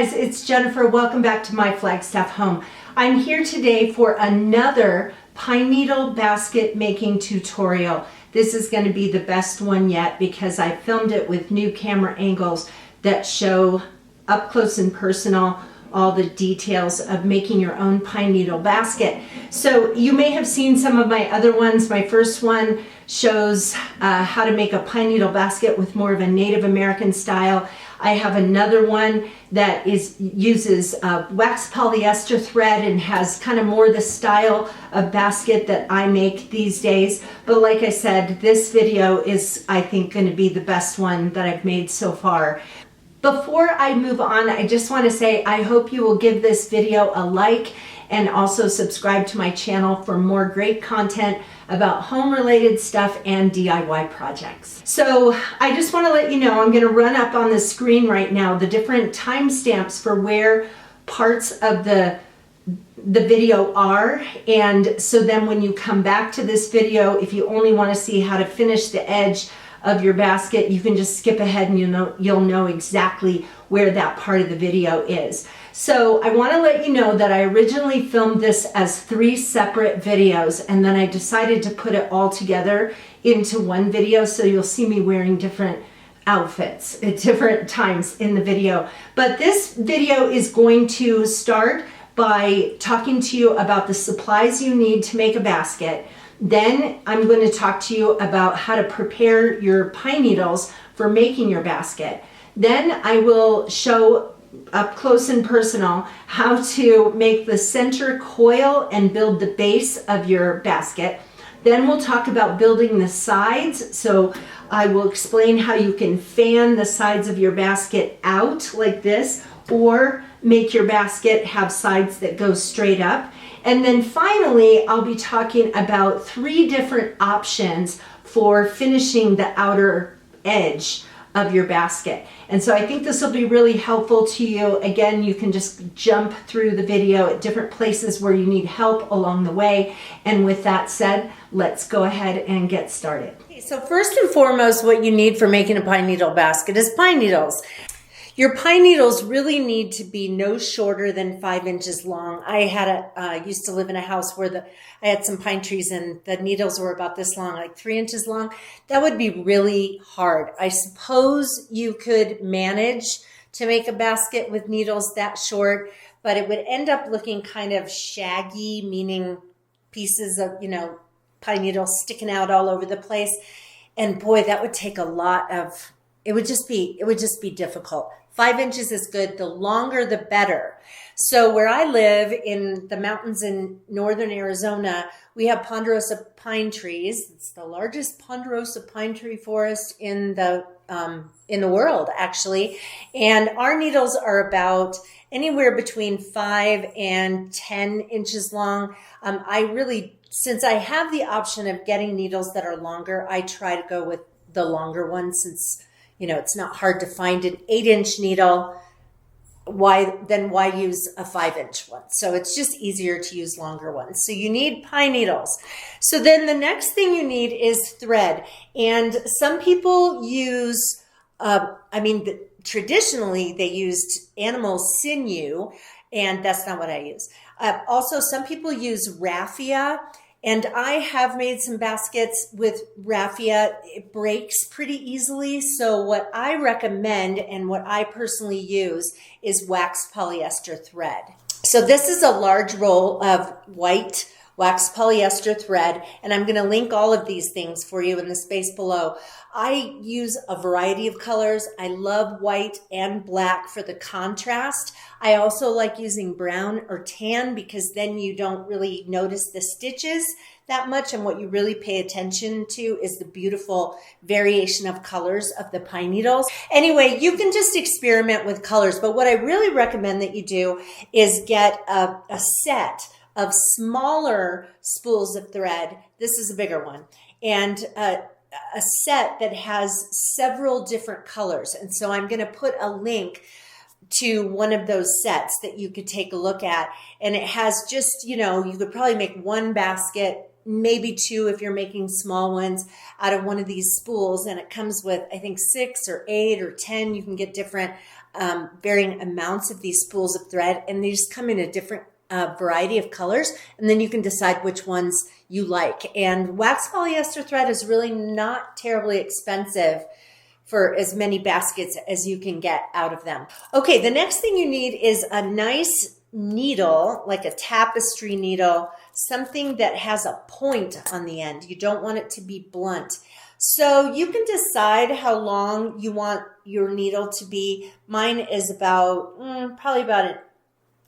guys, it's Jennifer. Welcome back to my Flagstaff home. I'm here today for another pine needle basket making tutorial. This is going to be the best one yet because I filmed it with new camera angles that show up close and personal all the details of making your own pine needle basket. So you may have seen some of my other ones. My first one shows how to make a pine needle basket with more of a Native American style. I have another one that uses wax polyester thread and has kind of more the style of basket that I make these days. But like I said, this video is, I think, going to be the best one that I've made so far. Before I move on, I just want to say I hope you will give this video a like and also subscribe to my channel for more great content about home-related stuff and DIY projects. So I just want to let you know, I'm going to run up on the screen right now the different timestamps for where parts of the video are, and so then when you come back to this video, if you only want to see how to finish the edge of your basket, you can just skip ahead and you'll know exactly where that part of the video is. So I want to let you know that I originally filmed this as 3 separate videos, and then I decided to put it all together into one video, so you'll see me wearing different outfits at different times in the video. But this video is going to start by talking to you about the supplies you need to make a basket. Then I'm going to talk to you about how to prepare your pine needles for making your basket. Then I will show up close and personal how to make the center coil and build the base of your basket. Then we'll talk about building the sides. So I will explain how you can fan the sides of your basket out like this, or make your basket have sides that go straight up. And then finally, I'll be talking about 3 different options for finishing the outer edge of your basket. And so I think this will be really helpful to you. Again, you can just jump through the video at different places where you need help along the way. And with that said, let's go ahead and get started. Okay, so first and foremost, what you need for making a pine needle basket is pine needles. Your pine needles really need to be no shorter than 5 inches long. I used to live in a house where I had some pine trees and the needles were about this long, like 3 inches long. That would be really hard. I suppose you could manage to make a basket with needles that short, but it would end up looking kind of shaggy, meaning pieces of, pine needles sticking out all over the place. And boy, that would take a lot of, it would just be difficult. 5 inches is good. The longer, the better. So where I live in the mountains in northern Arizona, we have ponderosa pine trees. It's the largest ponderosa pine tree forest in the world, actually. And our needles are about anywhere between 5 and 10 inches long. Since I have the option of getting needles that are longer, I try to go with the longer ones, since it's not hard to find an 8-inch needle. Why use a 5-inch one? So it's just easier to use longer ones. So you need pine needles. So then the next thing you need is thread. And some people use, traditionally they used animal sinew, and that's not what I use. Also, some people use raffia. And I have made some baskets with raffia. It breaks pretty easily. So what I recommend and what I personally use is wax polyester thread. So this is a large roll of white wax polyester thread, and I'm going to link all of these things for you in the space below. I use a variety of colors. I love white and black for the contrast. I also like using brown or tan because then you don't really notice the stitches that much, and what you really pay attention to is the beautiful variation of colors of the pine needles. Anyway, you can just experiment with colors, but what I really recommend that you do is get a set of smaller spools of thread. This is a bigger one, and a set that has several different colors. And so I'm going to put a link to one of those sets that you could take a look at. And it has just, you could probably make 1 basket, maybe 2 if you're making small ones, out of one of these spools. And it comes with, I think, 6 or 8 or 10. You can get different varying amounts of these spools of thread, and they just come in a different variety of colors, and then you can decide which ones you like. And wax polyester thread is really not terribly expensive for as many baskets as you can get out of them. Okay, the next thing you need is a nice needle, like a tapestry needle, something that has a point on the end. You don't want it to be blunt. So you can decide how long you want your needle to be. Mine is about, probably about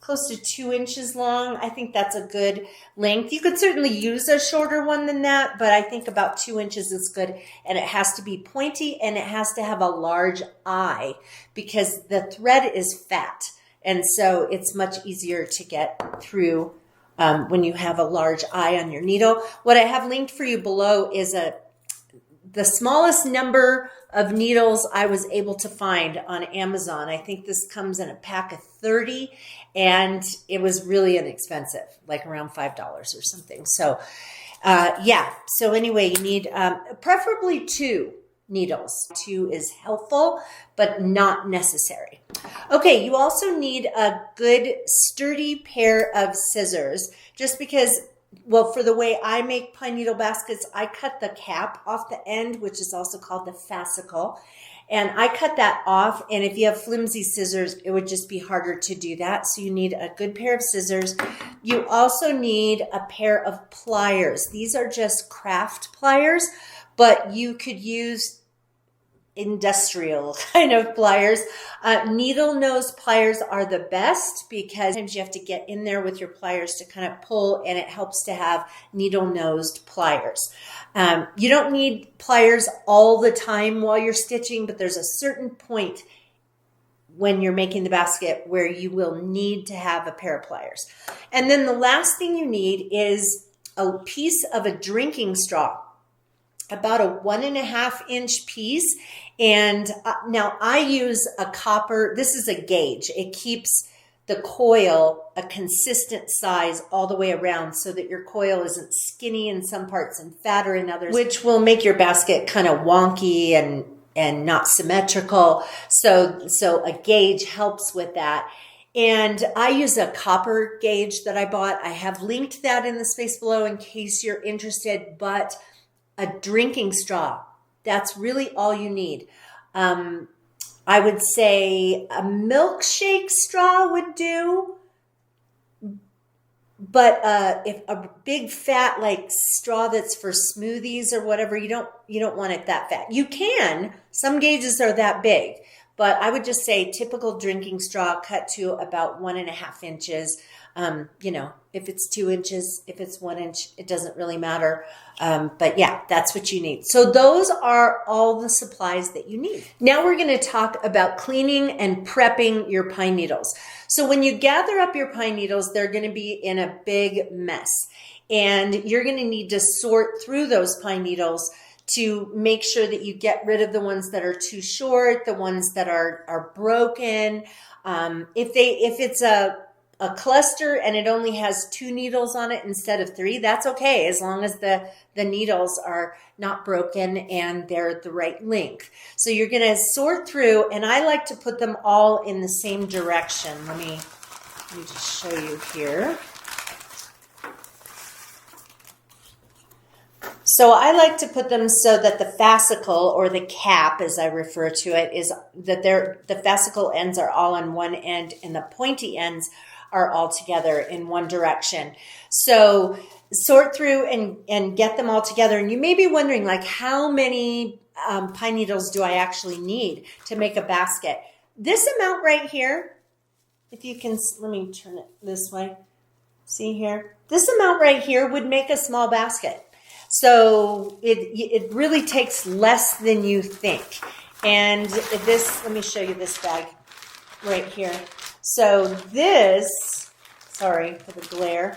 close to 2 inches long. I think that's a good length. You could certainly use a shorter one than that, but I think about 2 inches is good. And it has to be pointy, and it has to have a large eye because the thread is fat. And so it's much easier to get through when you have a large eye on your needle. What I have linked for you below is the smallest number of needles I was able to find on Amazon. I think this comes in a pack of 30, and it was really inexpensive, like around $5 or something. So yeah, so anyway, you need preferably 2 needles. 2 is helpful, but not necessary. Okay, you also need a good sturdy pair of scissors, just because, well, for the way I make pine needle baskets, I cut the cap off the end, which is also called the fascicle. And I cut that off, and if you have flimsy scissors, it would just be harder to do that. So you need a good pair of scissors. You also need a pair of pliers. These are just craft pliers, but you could use industrial kind of pliers. Needle nose pliers are the best because sometimes you have to get in there with your pliers to kind of pull, and it helps to have needle nosed pliers. You don't need pliers all the time while you're stitching, but there's a certain point when you're making the basket where you will need to have a pair of pliers. And then the last thing you need is a piece of a drinking straw, about a 1.5 inch piece. And now I use a copper, this is a gauge. It keeps the coil a consistent size all the way around so that your coil isn't skinny in some parts and fatter in others, which will make your basket kind of wonky and not symmetrical. So a gauge helps with that. And I use a copper gauge that I bought. I have linked that in the space below in case you're interested, but a drinking straw, that's really all you need. I would say a milkshake straw would do, but if a big fat like straw that's for smoothies or whatever, you don't want it that fat. You can, some gauges are that big, but I would just say typical drinking straw cut to about 1.5 inches. If it's 2 inches, if it's 1 inch, it doesn't really matter. But yeah, that's what you need. So those are all the supplies that you need. Now we're going to talk about cleaning and prepping your pine needles. So when you gather up your pine needles, they're going to be in a big mess, and you're going to need to sort through those pine needles to make sure that you get rid of the ones that are too short, the ones that are broken. If it's a cluster and it only has 2 needles on it instead of 3, that's okay, as long as the needles are not broken and they're the right length. So you're going to sort through, and I like to put them all in the same direction. Let me just show you here. So I like to put them so that the fascicle, or the cap as I refer to it, is that the fascicle ends are all on one end and the pointy ends are all together in one direction. So sort through and get them all together. And you may be wondering, like, how many pine needles do I actually need to make a basket? This amount right here, if you can, let me turn it this way. See here? This amount right here would make a small basket. So it really takes less than you think. And let me show you this bag right here. So this, sorry for the glare,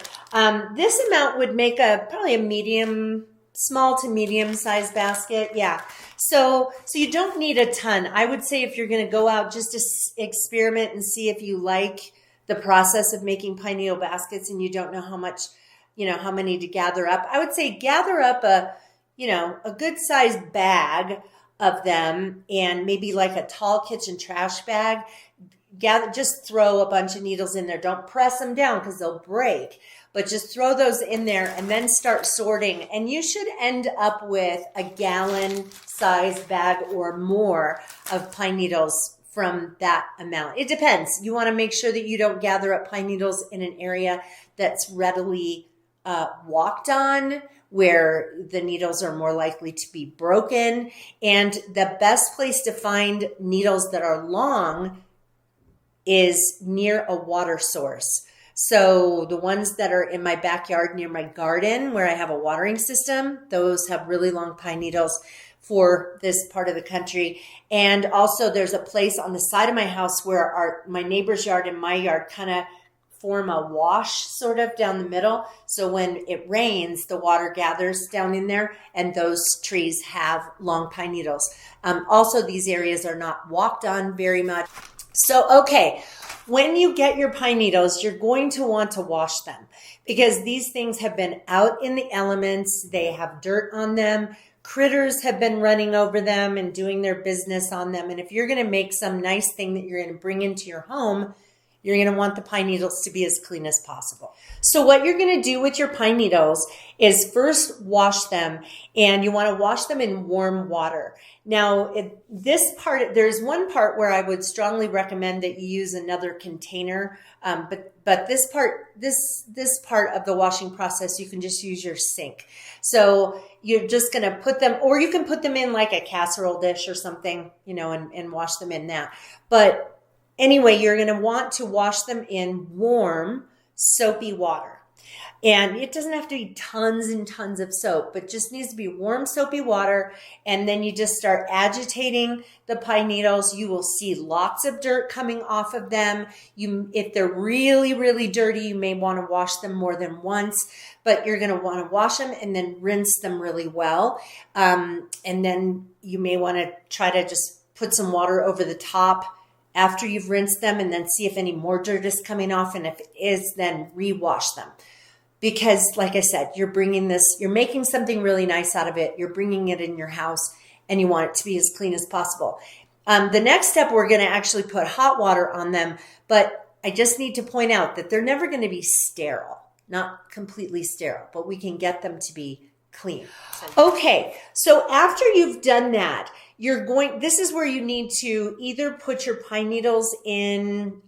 this amount would make probably a small to medium sized basket. Yeah. So you don't need a ton. I would say if you're going to go out just to experiment and see if you like the process of making pine needle baskets and you don't know how many to gather up, I would say gather up a good sized bag of them and maybe like a tall kitchen trash bag. Just throw a bunch of needles in there. Don't press them down because they'll break, but just throw those in there and then start sorting. And you should end up with a gallon size bag or more of pine needles from that amount. It depends. You want to make sure that you don't gather up pine needles in an area that's readily walked on, where the needles are more likely to be broken. And the best place to find needles that are long is near a water source. So the ones that are in my backyard near my garden where I have a watering system, those have really long pine needles for this part of the country. And also there's a place on the side of my house where my neighbor's yard and my yard kind of form a wash sort of down the middle. So when it rains, the water gathers down in there, and those trees have long pine needles. Also, these areas are not walked on very much. So, okay, when you get your pine needles, you're going to want to wash them because these things have been out in the elements. They have dirt on them. Critters have been running over them and doing their business on them. And if you're going to make some nice thing that you're going to bring into your home, you're going to want the pine needles to be as clean as possible. So what you're going to do with your pine needles is first wash them, and you want to wash them in warm water. Now, there's one part where I would strongly recommend that you use another container, but this part of the washing process, you can just use your sink. So you're just going to put them, or you can put them in like a casserole dish or something, and wash them in that. But anyway, you're going to want to wash them in warm, soapy water. And it doesn't have to be tons and tons of soap, but just needs to be warm, soapy water. And then you just start agitating the pine needles. You will see lots of dirt coming off of them. If they're really, really dirty, you may want to wash them more than once, but you're going to want to wash them and then rinse them really well. And then you may want to try to just put some water over the top after you've rinsed them, and then see if any more dirt is coming off. And if it is, then rewash them. Because like I said, you're making something really nice out of it. You're bringing it in your house, and you want it to be as clean as possible. The next step, we're going to actually put hot water on them, but I just need to point out that they're never going to be sterile, not completely sterile, but we can get them to be clean. Okay, so after you've done that, this is where you need to either put your pine needles in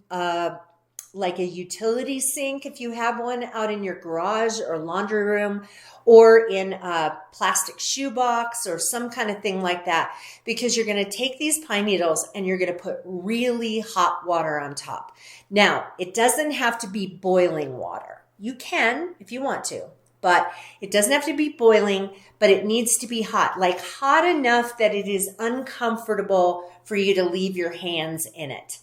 like a utility sink, if you have one out in your garage or laundry room, or in a plastic shoebox or some kind of thing like that, because you're going to take these pine needles and you're going to put really hot water on top. Now, it doesn't have to be boiling water. You can if you want to, but it doesn't have to be boiling, but it needs to be hot, like hot enough that it is uncomfortable for you to leave your hands in it.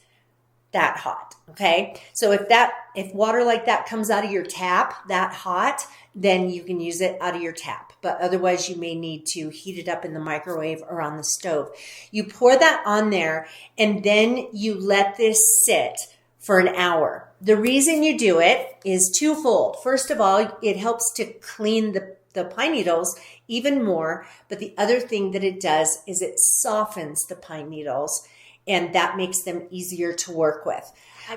That hot, okay? So if water like that comes out of your tap, that hot, then you can use it out of your tap. But otherwise, you may need to heat it up in the microwave or on the stove. You pour that on there, and then you let this sit for an hour. The reason you do it is twofold. First of all, it helps to clean the pine needles even more. But the other thing that it does is it softens the pine needles, and that makes them easier to work with.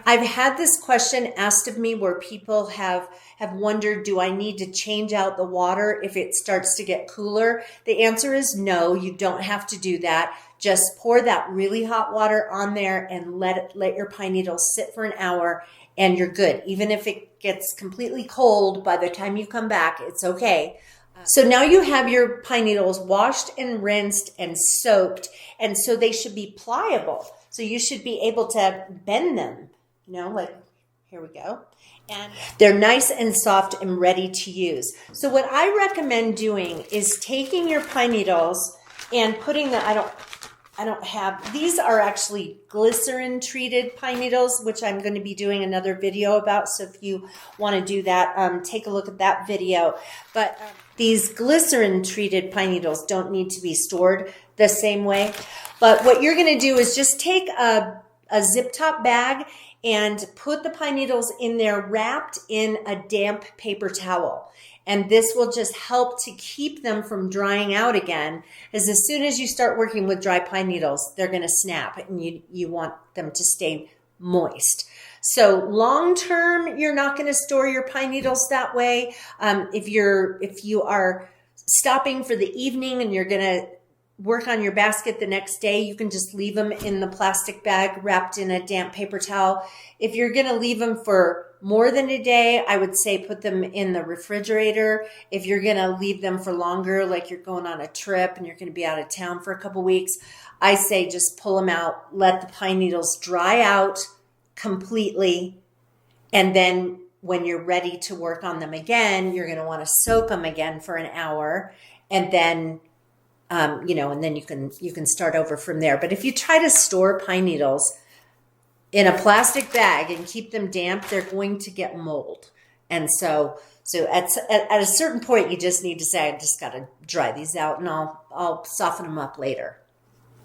I've had this question asked of me where people have wondered, do I need to change out the water if it starts to get cooler? The answer is no, you don't have to do that. Just pour that really hot water on there and let your pine needles sit for an hour, and you're good. Even if it gets completely cold by the time you come back, it's okay. So now you have your pine needles washed and rinsed and soaked, and so they should be pliable. So you should be able to bend them, like here we go. And they're nice and soft and ready to use. So what I recommend doing is taking your pine needles and putting them, I don't have, these are actually glycerin treated pine needles, which I'm going to be doing another video about. So if you want to do that, take a look at that video. But these glycerin treated pine needles don't need to be stored the same way. But what you're going to do is just take a zip top bag and put the pine needles in there wrapped in a damp paper towel. And this will just help to keep them from drying out again, as soon as you start working with dry pine needles, they're going to snap, and you want them to stay moist. So long term, you're not going to store your pine needles that way. If you are stopping for the evening and you're going to work on your basket the next day, you can just leave them in the plastic bag wrapped in a damp paper towel. If you're going to leave them for more than a day, I would say put them in the refrigerator. If you're going to leave them for longer, like you're going on a trip and you're going to be out of town for a couple weeks, I say just pull them out, let the pine needles dry out completely, and then when you're ready to work on them again, you're going to want to soak them again for an hour, and then and then you can start over from there. But if you try to store pine needles in a plastic bag and keep them damp, they're going to get mold. And so at a certain point, you just need to say, I just got to dry these out, and I'll soften them up later.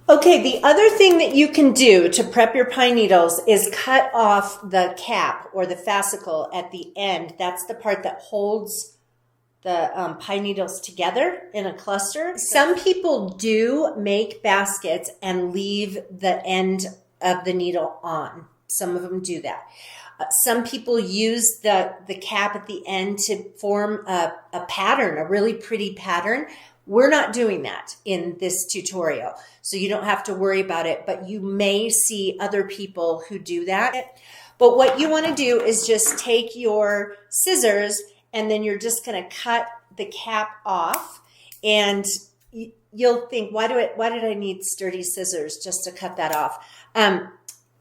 Okay, the other thing that you can do to prep your pine needles is cut off the cap or the fascicle at the end. That's the part that holds the pine needles together in a cluster. Some people do make baskets and leave the end of the needle on. Some of them do that. Some people use the cap at the end to form a pattern, a really pretty pattern. We're not doing that in this tutorial, so you don't have to worry about it, but you may see other people who do that. But what you want to do is just take your scissors, and then you're just going to cut the cap off, and you'll think, why did I need sturdy scissors just to cut that off?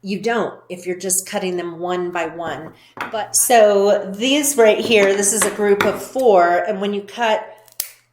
You don't, if you're just cutting them one by one. But so these right here, this is a group of 4, and when you cut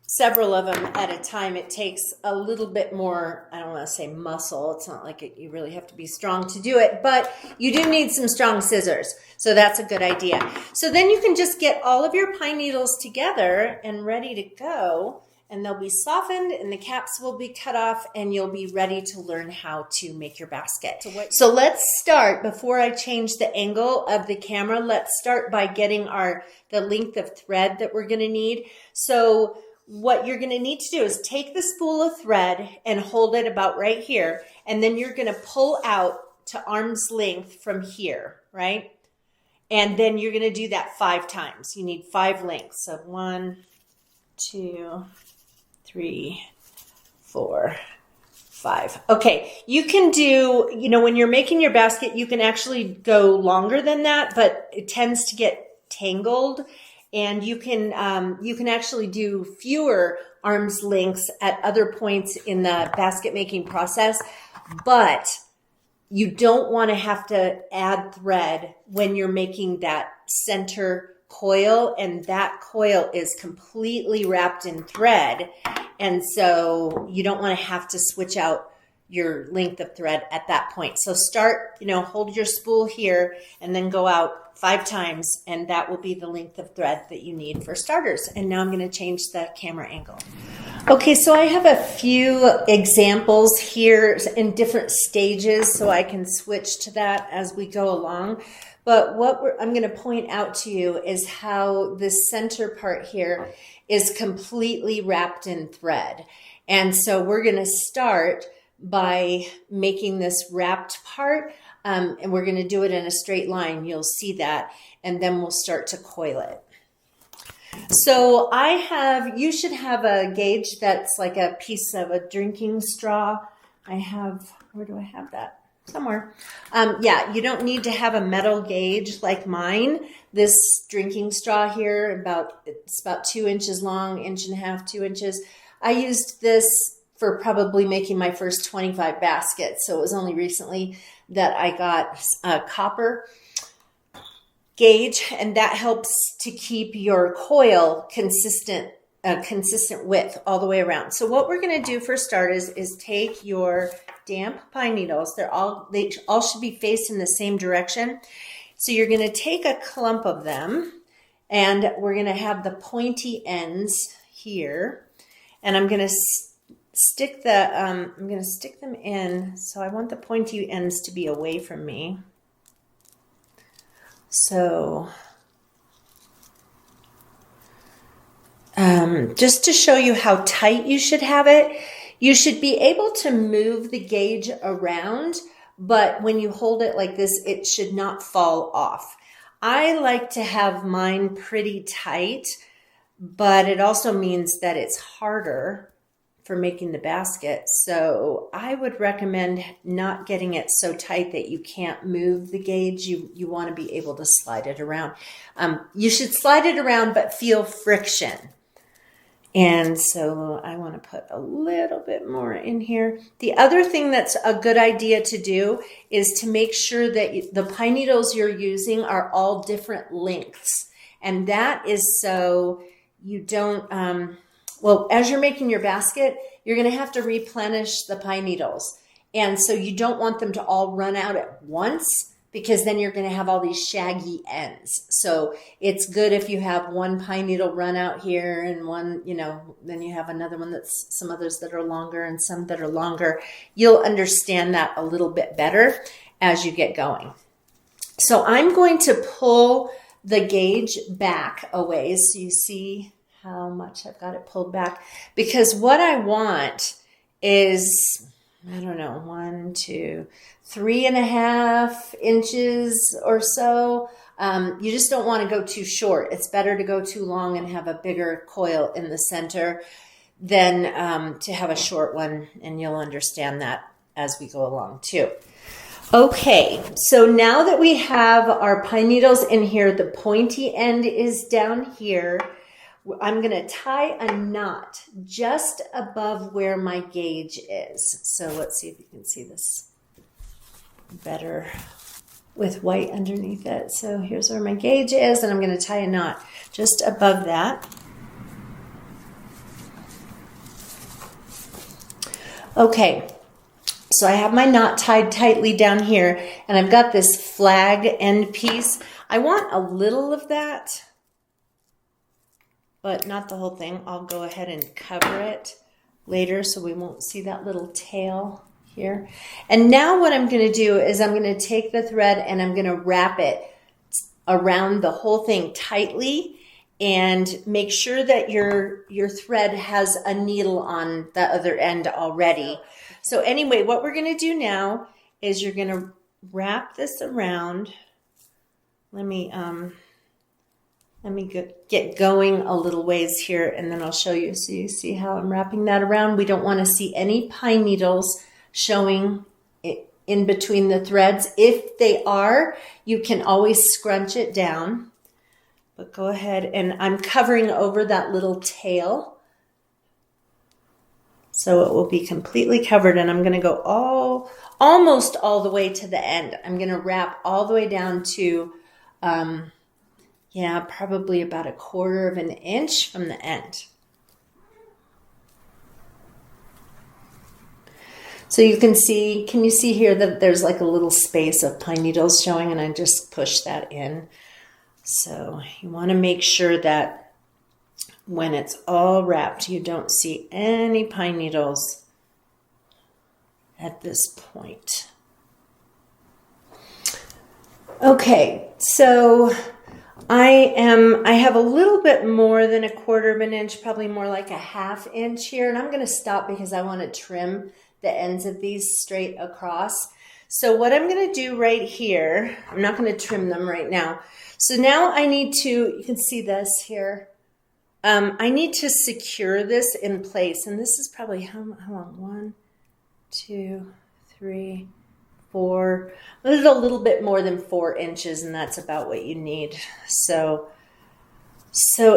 several of them at a time, it takes a little bit more, I don't want to say muscle. It's not like you really have to be strong to do it, but you do need some strong scissors. So that's a good idea. So then you can just get all of your pine needles together and ready to go, and they'll be softened and the caps will be cut off, and you'll be ready to learn how to make your basket. So let's start, before I change the angle of the camera, let's start by getting the length of thread that we're going to need. So what you're going to need to do is take the spool of thread and hold it about right here, and then you're going to pull out to arm's length from here, right? And then you're going to do that 5 times. You need 5 lengths. So 1, 2, 3, 4, 5. Okay, you can do, when you're making your basket, you can actually go longer than that, but it tends to get tangled. And you can actually do fewer arm's lengths at other points in the basket making process, but you don't want to have to add thread when you're making that center coil, and that coil is completely wrapped in thread. And so you don't want to have to switch out your length of thread at that point. So start, hold your spool here and then go out 5 times, and that will be the length of thread that you need for starters. And now I'm going to change the camera angle. Okay, so I have a few examples here in different stages, so I can switch to that as we go along. But what I'm going to point out to you is how this center part here is completely wrapped in thread. And so we're going to start by making this wrapped part, and we're going to do it in a straight line. You'll see that, and then we'll start to coil it. So you should have a gauge that's like a piece of a drinking straw. Where do I have that? Somewhere. Yeah, you don't need to have a metal gauge like mine. This drinking straw here, it's about 2 inches long, 1.5 inches, 2 inches. I used this for probably making my first 25 baskets. So it was only recently that I got a copper gauge, and that helps to keep your coil consistent width all the way around. So what we're going to do for starters is take your damp pine needles. They all should be faced in the same direction. So you're going to take a clump of them, and we're going to have the pointy ends here, and I'm going to stick them in. So I want the pointy ends to be away from me. So just to show you how tight you should have it, you should be able to move the gauge around, but when you hold it like this, it should not fall off. I like to have mine pretty tight, but it also means that it's harder for making the basket. So I would recommend not getting it so tight that you can't move the gauge. You want to be able to slide it around. You should slide it around, but feel friction. And so I want to put a little bit more in here. The other thing that's a good idea to do is to make sure that the pine needles you're using are all different lengths. And that is so you don't, well, as you're making your basket, you're going to have to replenish the pine needles. And so you don't want them to all run out at once, because then you're going to have all these shaggy ends. So it's good if you have one pine needle run out here and one, then you have another one that's some others that are longer and some that are longer. You'll understand that a little bit better as you get going. So I'm going to pull the gauge back a ways so you see how much I've got it pulled back, because what I want is, I don't know, 1, 2, 3.5 inches or so. You just don't want to go too short. It's better to go too long and have a bigger coil in the center than to have a short one, and you'll understand that as we go along too. Okay, so now that we have our pine needles in here, the pointy end is down here. I'm going to tie a knot just above where my gauge is. So let's see if you can see this better with white underneath it. So here's where my gauge is, and I'm going to tie a knot just above that. Okay, so I have my knot tied tightly down here, and I've got this flag end piece. I want a little of that, but not the whole thing. I'll go ahead and cover it later so we won't see that little tail here. And now what I'm going to do is I'm going to take the thread and I'm going to wrap it around the whole thing tightly, and make sure that your thread has a needle on the other end already. So anyway, what we're going to do now is you're going to wrap this around. Let me get going a little ways here, and then I'll show you. So you see how I'm wrapping that around. We don't want to see any pine needles showing in between the threads. If they are, you can always scrunch it down. But go ahead, and I'm covering over that little tail, so it will be completely covered, and I'm going to go almost all the way to the end. I'm going to wrap all the way down to probably about 1/4 of an inch from the end. So you can you see here that there's like a little space of pine needles showing, and I just push that in. So you want to make sure that when it's all wrapped, you don't see any pine needles at this point. Okay, so I have a little bit more than 1/4 of an inch, probably more like 1/2 inch here, and I'm going to stop because I want to trim the ends of these straight across. So what I'm going to do right here, I'm not going to trim them right now. So now I need to, you can see this here. I need to secure this in place, and this is probably how long? 1, 2, 3, 4. This is a little bit more than 4 inches, and that's about what you need. So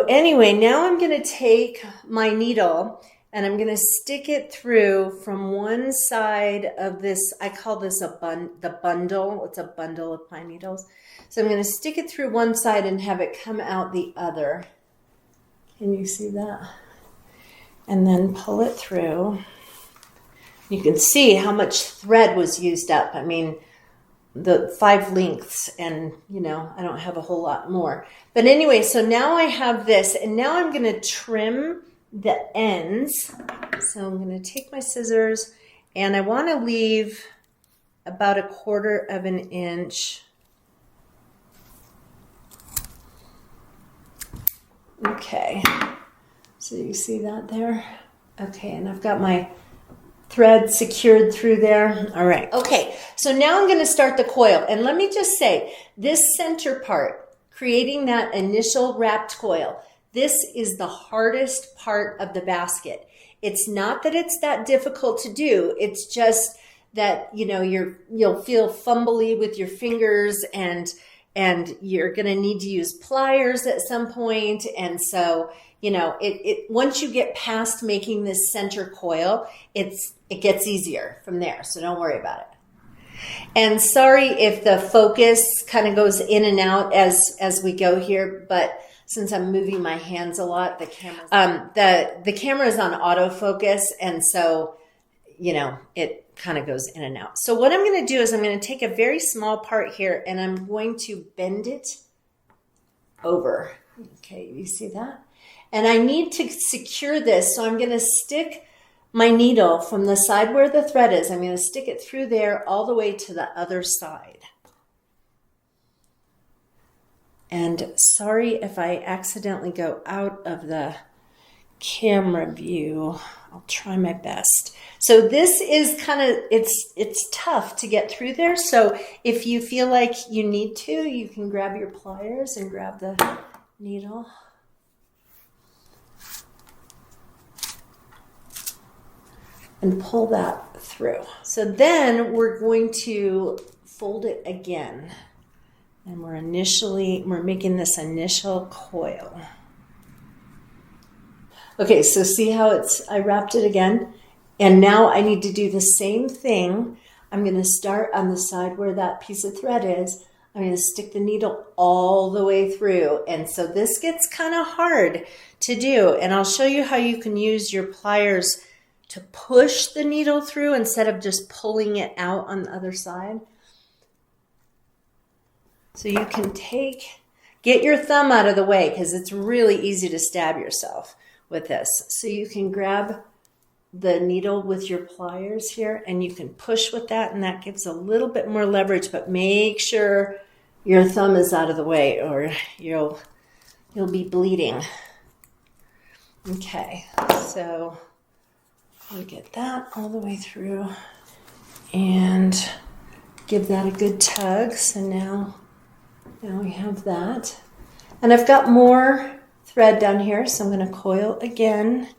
anyway, now I'm going to take my needle and I'm going to stick it through from one side of this. I call this the bundle. It's a bundle of pine needles. So I'm going to stick it through one side and have it come out the other. Can you see that? And then pull it through. You can see how much thread was used up. I mean, the 5 lengths, and I don't have a whole lot more. But anyway, so now I have this, and now I'm going to trim the ends. So I'm going to take my scissors, and I want to leave about 1/4 of an inch. Okay. So you see that there? Okay, and I've got my thread secured through there. All right. Okay, so now I'm going to start the coil. And let me just say, this center part, creating that initial wrapped coil, this is the hardest part of the basket. It's not that it's that difficult to do. It's just that, you know, you'll feel fumbly with your fingers, and you're going to need to use pliers at some point. And so, you know, it once you get past making this center coil, it gets easier from there. So don't worry about it. And sorry if the focus kind of goes in and out as we go here, but since I'm moving my hands a lot, the camera is on autofocus, and so, you know, it kind of goes in and out. So what I'm going to do is I'm going to take a very small part here, and I'm going to bend it over. Okay, you see that? And I need to secure this, so I'm going to stick my needle from the side where the thread is. I'm going to stick it through there all the way to the other side. And sorry if I accidentally go out of the camera view. I'll try my best. So this is kind of, it's tough to get through there. So if you feel like you need to, you can grab your pliers and grab the needle. And pull that through. So then we're going to fold it again. And we're making this initial coil. Okay, so see how I wrapped it again? And now I need to do the same thing. I'm going to start on the side where that piece of thread is. I'm going to stick the needle all the way through. And so this gets kind of hard to do. And I'll show you how you can use your pliers to push the needle through instead of just pulling it out on the other side. So you can get your thumb out of the way, because it's really easy to stab yourself with this. So you can grab the needle with your pliers here, and you can push with that, and that gives a little bit more leverage, but make sure your thumb is out of the way or you'll be bleeding. Okay, so I'll get that all the way through and give that a good tug. So now we have that. And I've got more thread down here, so I'm going to coil again.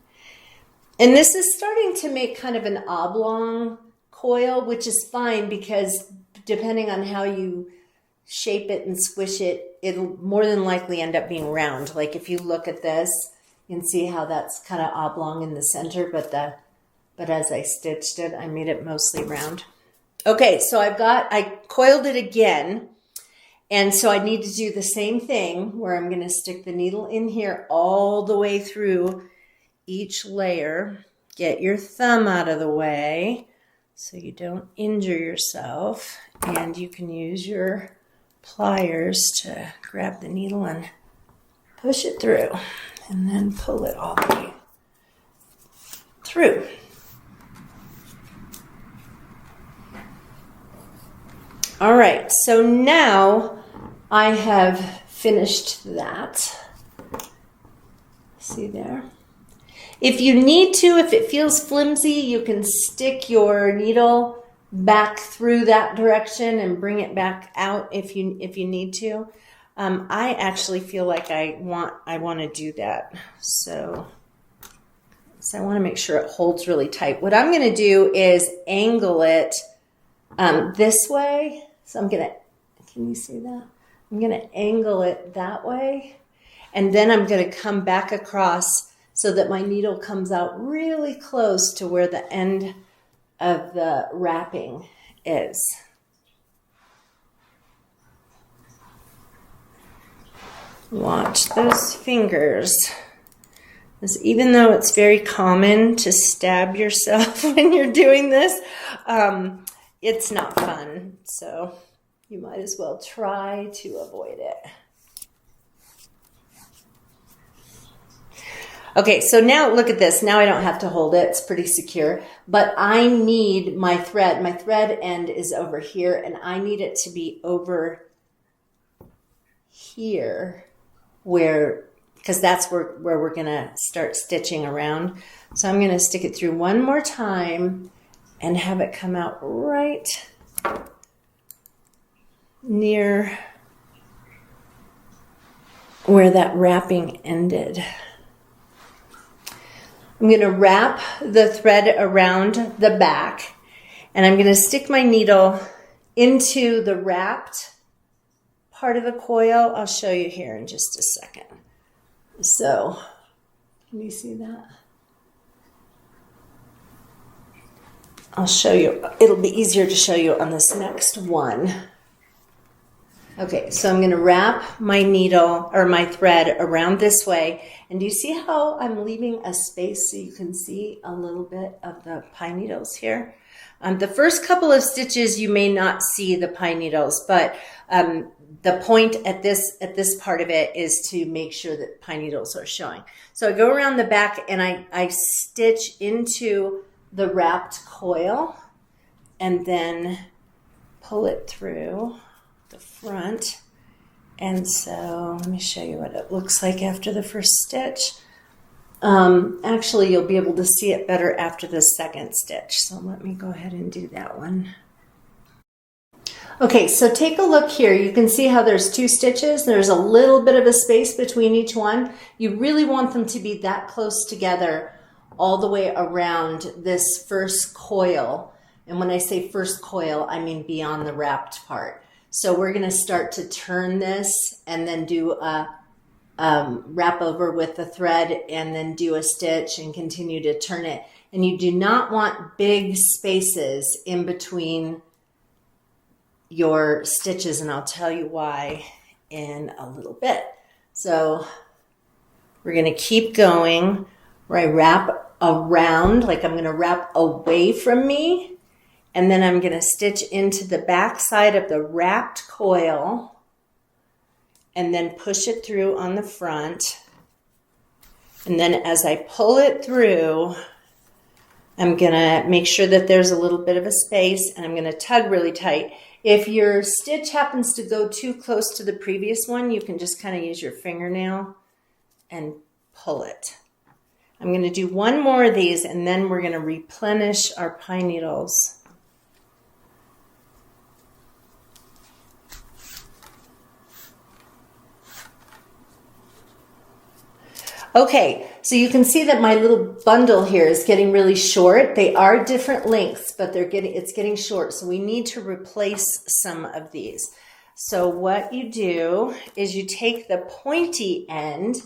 And this is starting to make kind of an oblong coil, which is fine, because depending on how you shape it and squish it, it'll more than likely end up being round. Like if you look at this, you can see how that's kind of oblong in the center, but as I stitched it, I made it mostly round. Okay, so I coiled it again. And so I need to do the same thing where I'm going to stick the needle in here all the way through each layer. Get your thumb out of the way so you don't injure yourself. And you can use your pliers to grab the needle and push it through. And then pull it all the way through. All right, so now I have finished that. See there? If you need to, if it feels flimsy, you can stick your needle back through that direction and bring it back out if you need to. I actually feel like I want to do that. So I want to make sure it holds really tight. What I'm going to do is angle it this way. So can you see that? I'm going to angle it that way. And then I'm going to come back across so that my needle comes out really close to where the end of the wrapping is. Watch those fingers. Because even though it's very common to stab yourself when you're doing this, it's not fun, so you might as well try to avoid it. Okay, so now look at this. Now I don't have to hold it. It's pretty secure, but I need my thread. My thread end is over here, and I need it to be over here where because that's where we're going to start stitching around. So I'm going to stick it through one more time and have it come out right near where that wrapping ended. I'm going to wrap the thread around the back, and I'm going to stick my needle into the wrapped part of the coil. I'll show you here in just a second. So, can you see that? I'll show you. It'll be easier to show you on this next one. Okay, so I'm going to wrap my needle or my thread around this way. And do you see how I'm leaving a space so you can see a little bit of the pine needles here? The first couple of stitches you may not see the pine needles, but the point at this part of it is to make sure that pine needles are showing. So I go around the back and I stitch into the wrapped coil and then pull it through the front. And so let me show you what it looks like after the first stitch. Actually, you'll be able to see it better after the second stitch. So let me go ahead and do that one. Okay, so take a look here. You can see how there's two stitches. There's a little bit of a space between each one. You really want them to be that close together all the way around this first coil. And when I say first coil, I mean beyond the wrapped part. So we're going to start to turn this and then do a wrap over with the thread and then do a stitch and continue to turn it. And you do not want big spaces in between your stitches, and I'll tell you why in a little bit. So we're going to keep going where I wrap around, like I'm going to wrap away from me. And then I'm going to stitch into the back side of the wrapped coil and then push it through on the front. And then as I pull it through, I'm going to make sure that there's a little bit of a space, and I'm going to tug really tight. If your stitch happens to go too close to the previous one, you can just kind of use your fingernail and pull it. I'm going to do one more of these, and then we're going to replenish our pine needles. Okay, so you can see that my little bundle here is getting really short. They are different lengths, but it's getting short. So we need to replace some of these. So what you do is you take the pointy end.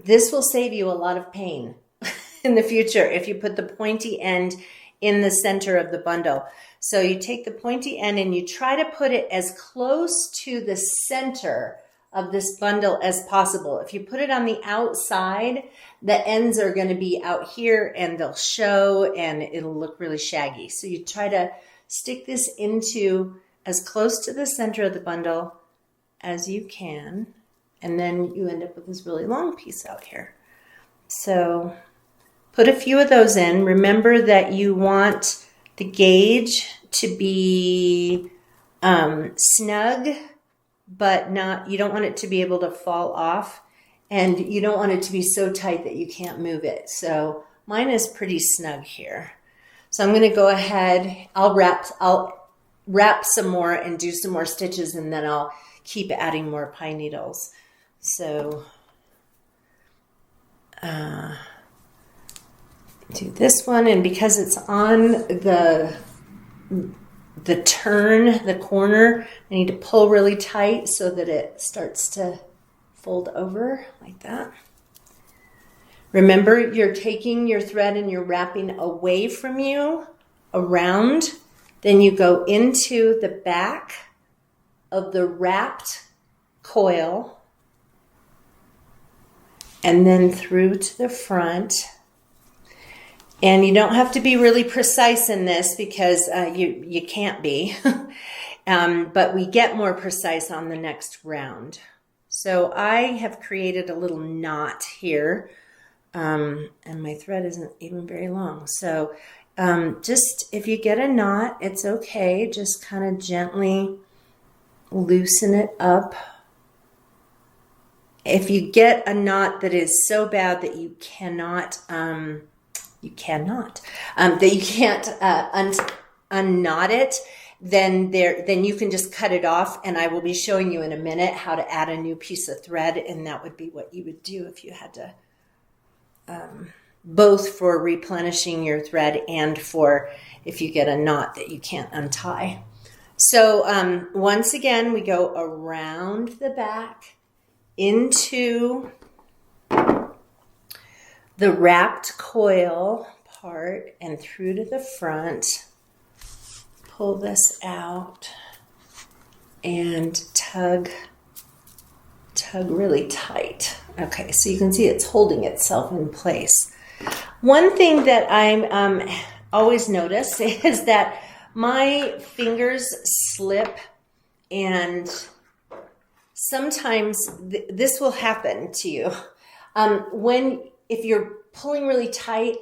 This will save you a lot of pain in the future if you put the pointy end in the center of the bundle. So you take the pointy end and you try to put it as close to the center of this bundle as possible. If you put it on the outside, the ends are going to be out here and they'll show and it'll look really shaggy. So you try to stick this into as close to the center of the bundle as you can, and then you end up with this really long piece out here. So put a few of those in. Remember that you want the gauge to be snug, but you don't want it to be able to fall off, and you don't want it to be so tight that you can't move it. So mine is pretty snug here. So I'm going to go ahead, I'll wrap some more and do some more stitches, and then I'll keep adding more pine needles. So do this one, and because it's on the turn, the corner, I need to pull really tight so that it starts to fold over like that. Remember, you're taking your thread and you're wrapping away from you, around, then you go into the back of the wrapped coil and then through to the front. And you don't have to be really precise in this because you can't be, but we get more precise on the next round. So I have created a little knot here, and my thread isn't even very long. So just if you get a knot, it's okay. Just kind of gently loosen it up if you get a knot that is so bad that you cannot, that you can't unknot it, then you can just cut it off, and I will be showing you in a minute how to add a new piece of thread, and that would be what you would do if you had to, both for replenishing your thread and for if you get a knot that you can't untie. So once again, we go around the back into the wrapped coil part and through to the front. Pull this out and tug really tight. Okay, so you can see it's holding itself in place. One thing that I'm always notice is that my fingers slip, and sometimes this will happen to you. If you're pulling really tight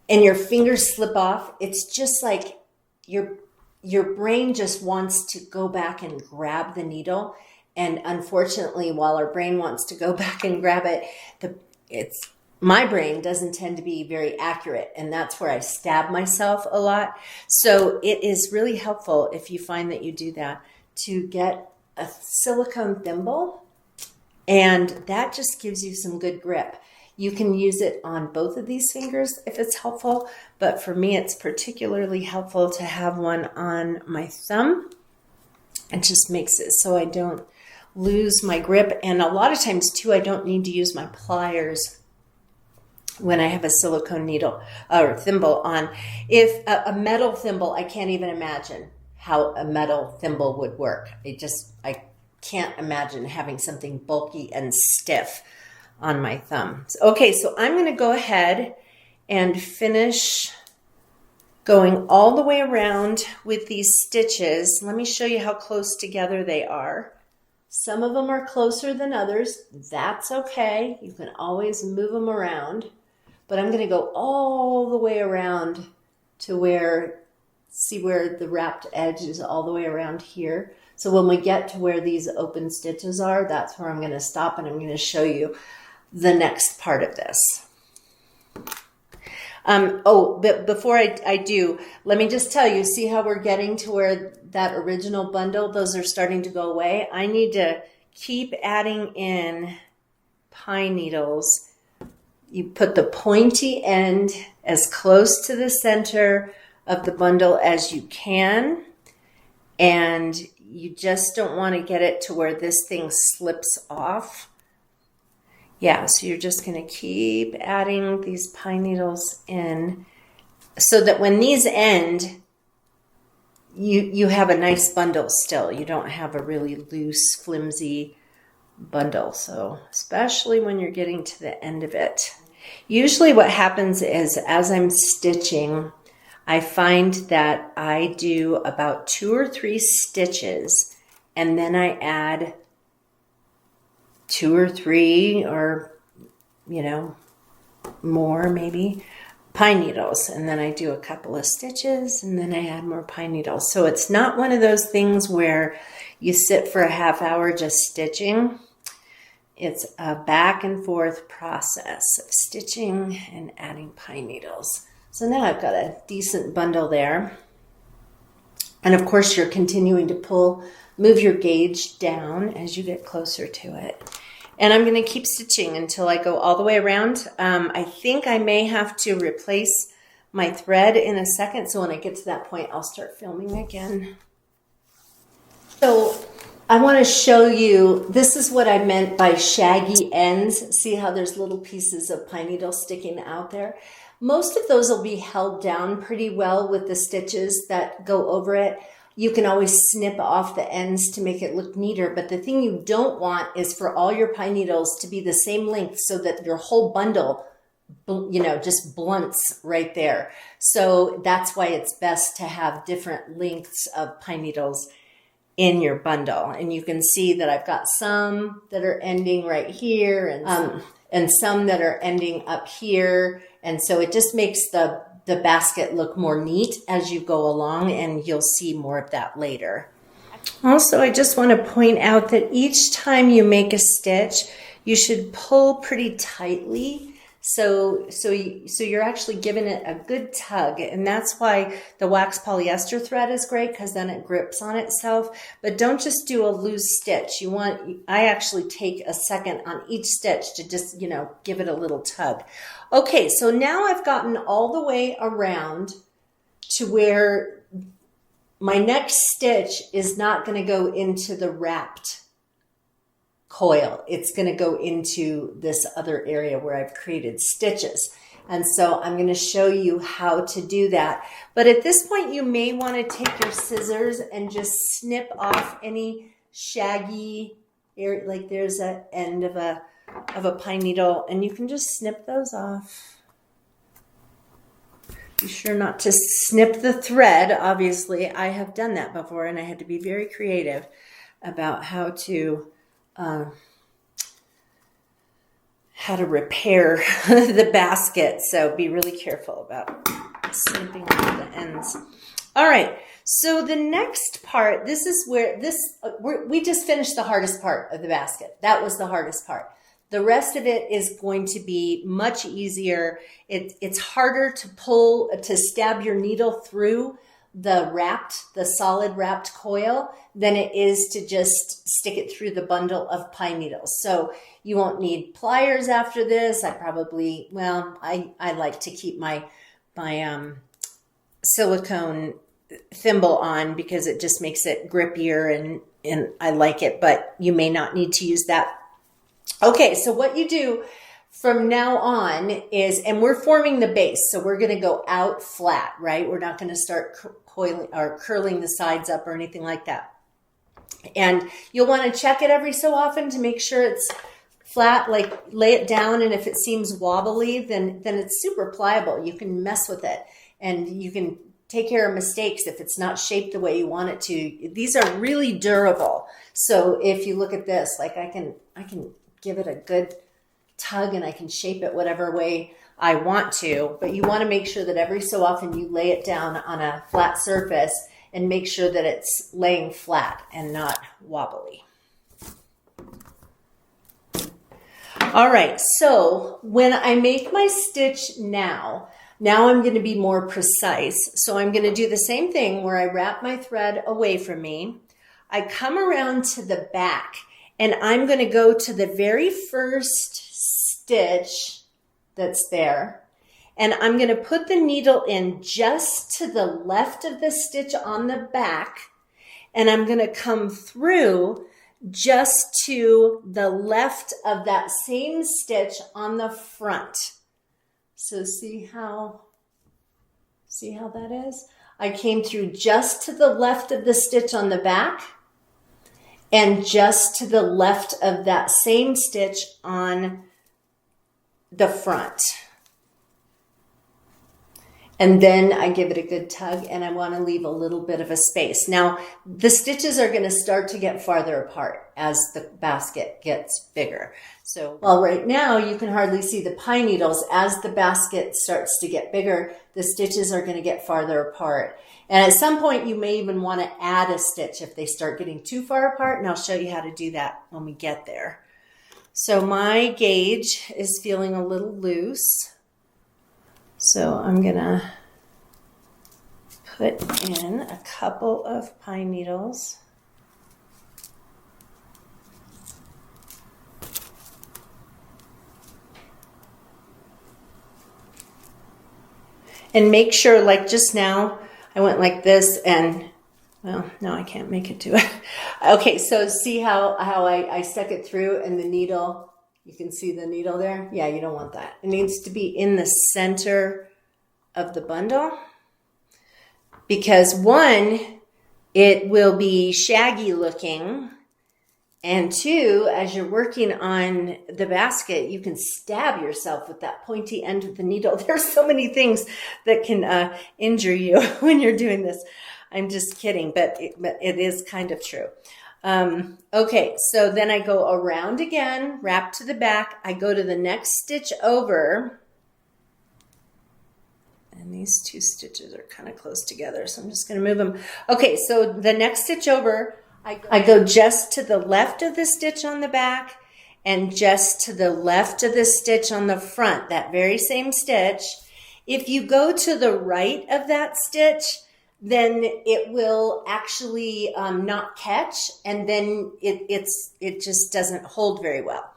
and your fingers slip off, it's just like your brain just wants to go back and grab the needle. And unfortunately, while our brain wants to go back and grab it, my brain doesn't tend to be very accurate, and that's where I stab myself a lot. So it is really helpful, if you find that you do that, to get a silicone thimble, and that just gives you some good grip. You can use it on both of these fingers if it's helpful, but for me it's particularly helpful to have one on my thumb. It just makes it so I don't lose my grip, and a lot of times too I don't need to use my pliers when I have a silicone needle or thimble on. If a metal thimble, I can't even imagine how a metal thimble would work. I can't imagine having something bulky and stiff on my thumb. Okay, so I'm going to go ahead and finish going all the way around with these stitches. Let me show you how close together they are. Some of them are closer than others. That's okay. You can always move them around. But I'm going to go all the way around to see where the wrapped edge is all the way around here. So when we get to where these open stitches are, that's where I'm going to stop, and I'm going to show you the next part of this. But before I do, let me just tell you, see how we're getting to where that original bundle, those are starting to go away? I need to keep adding in pine needles. You put the pointy end as close to the center of the bundle as you can, and you just don't want to get it to where this thing slips off. Yeah, so you're just going to keep adding these pine needles in so that when these end, you have a nice bundle still. You don't have a really loose, flimsy bundle. So especially when you're getting to the end of it. Usually what happens is, as I'm stitching, I find that I do about 2 or 3 stitches, and then I add 2 or 3 or, more maybe, pine needles. And then I do a couple of stitches, and then I add more pine needles. So it's not one of those things where you sit for a half hour just stitching. It's a back and forth process of stitching and adding pine needles. So now I've got a decent bundle there. And of course you're continuing to move your gauge down as you get closer to it. And I'm going to keep stitching until I go all the way around. I think I may have to replace my thread in a second. So when I get to that point, I'll start filming again. So I want to show you, this is what I meant by shaggy ends. See how there's little pieces of pine needle sticking out there? Most of those will be held down pretty well with the stitches that go over it. You can always snip off the ends to make it look neater, but the thing you don't want is for all your pine needles to be the same length so that your whole bundle, just blunts right there. So that's why it's best to have different lengths of pine needles in your bundle. And you can see that I've got some that are ending right here and some that are ending up here. And so it just makes the basket look more neat as you go along, and you'll see more of that later. Also, I just want to point out that each time you make a stitch, you should pull pretty tightly. So you're actually giving it a good tug, and that's why the wax polyester thread is great, because then it grips on itself. But don't just do a loose stitch. I actually take a second on each stitch to just, give it a little tug. Okay, so now I've gotten all the way around to where my next stitch is not going to go into the wrapped coil. It's going to go into this other area where I've created stitches. And so I'm going to show you how to do that. But at this point, you may want to take your scissors and just snip off any shaggy area. Like there's an end of a pine needle, and you can just snip those off. Be sure not to snip the thread. Obviously, I have done that before, and I had to be very creative about how to repair the basket. So be really careful about snipping off the ends. All right. So the next part, this is where we just finished the hardest part of the basket. That was the hardest part. The rest of it is going to be much easier. It's harder to stab your needle through the solid wrapped coil than it is to just stick it through the bundle of pine needles. So you won't need pliers after this. I like to keep my silicone thimble on because it just makes it grippier and I like it, but you may not need to use that. Okay, so what you do from now on is, and we're forming the base, so we're going to go out flat, right? We're not going to start coiling or curling the sides up or anything like that. And you'll want to check it every so often to make sure it's flat, like lay it down, and if it seems wobbly, then it's super pliable. You can mess with it, and you can take care of mistakes if it's not shaped the way you want it to. These are really durable. So if you look at this, like I can give it a good tug and I can shape it whatever way I want to, but you want to make sure that every so often you lay it down on a flat surface and make sure that it's laying flat and not wobbly. All right, so when I make my stitch now I'm going to be more precise. So I'm going to do the same thing where I wrap my thread away from me. I come around to the back, and I'm going to go to the very first stitch that's there, and I'm going to put the needle in just to the left of the stitch on the back, and I'm going to come through just to the left of that same stitch on the front. So see how that is? I came through just to the left of the stitch on the back and just to the left of that same stitch on the front. And then I give it a good tug, and I want to leave a little bit of a space. Now, the stitches are going to start to get farther apart as the basket gets bigger. So, well, right now you can hardly see the pine needles. As the basket starts to get bigger, the stitches are going to get farther apart. And at some point, you may even want to add a stitch if they start getting too far apart, and I'll show you how to do that when we get there. So my gauge is feeling a little loose. So I'm going to put in a couple of pine needles. And make sure, like just now, I went like this and, well, no, I can't make it to it. Okay, so see how I stuck it through and the needle, you can see the needle there? Yeah, you don't want that. It needs to be in the center of the bundle because one, it will be shaggy looking, and two, as you're working on the basket, you can stab yourself with that pointy end of the needle. There's so many things that can injure you when you're doing this. I'm just kidding, but it is kind of true. Okay, so then I go around again, wrap to the back. I go to the next stitch over. And these two stitches are kind of close together, so I'm just going to move them. Okay, so the next stitch over, I go just to the left of the stitch on the back and just to the left of the stitch on the front, that very same stitch. If you go to the right of that stitch, then it will actually not catch, and then it just doesn't hold very well.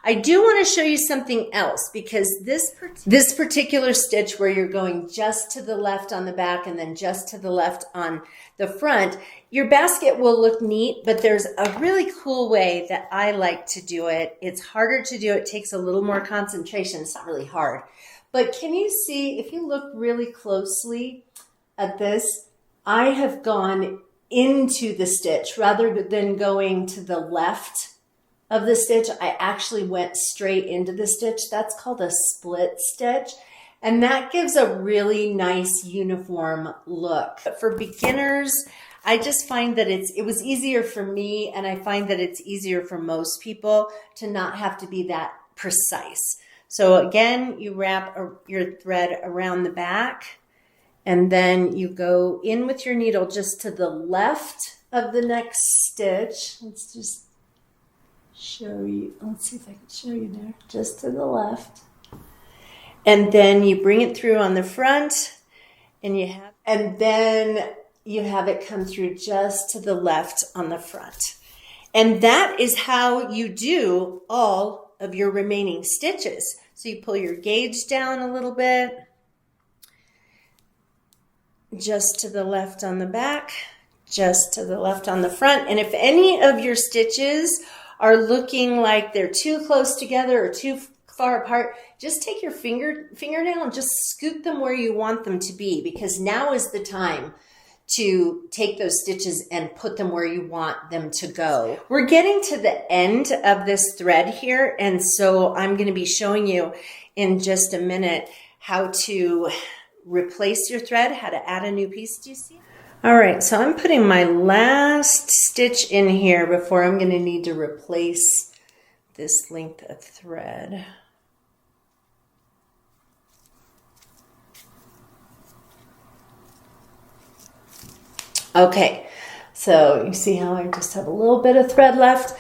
I do want to show you something else, because this particular stitch where you're going just to the left on the back and then just to the left on the front, your basket will look neat, but there's a really cool way that I like to do it. It's harder to do. It takes a little more concentration. It's not really hard. But can you see, if you look really closely at this, I have gone into the stitch rather than going to the left of the stitch. I actually went straight into the stitch. That's called a split stitch. And that gives a really nice uniform look. But for beginners, I just find that it was easier for me, and I find that it's easier for most people to not have to be that precise. So again, you wrap your thread around the back, and then you go in with your needle just to the left of the next stitch. Let's just show you. Let's see if I can show you there. Just to the left. And then you bring it through on the front, and then you have it come through just to the left on the front. And that is how you do all of your remaining stitches. So you pull your gauge down a little bit, just to the left on the back, just to the left on the front. And if any of your stitches are looking like they're too close together or too far apart, just take your fingernail and just scoot them where you want them to be, because now is the time to take those stitches and put them where you want them to go. We're getting to the end of this thread here, and so I'm going to be showing you in just a minute how to replace your thread, how to add a new piece. Do you see? All right, so I'm putting my last stitch in here before I'm going to need to replace this length of thread. Okay, so you see how I just have a little bit of thread left.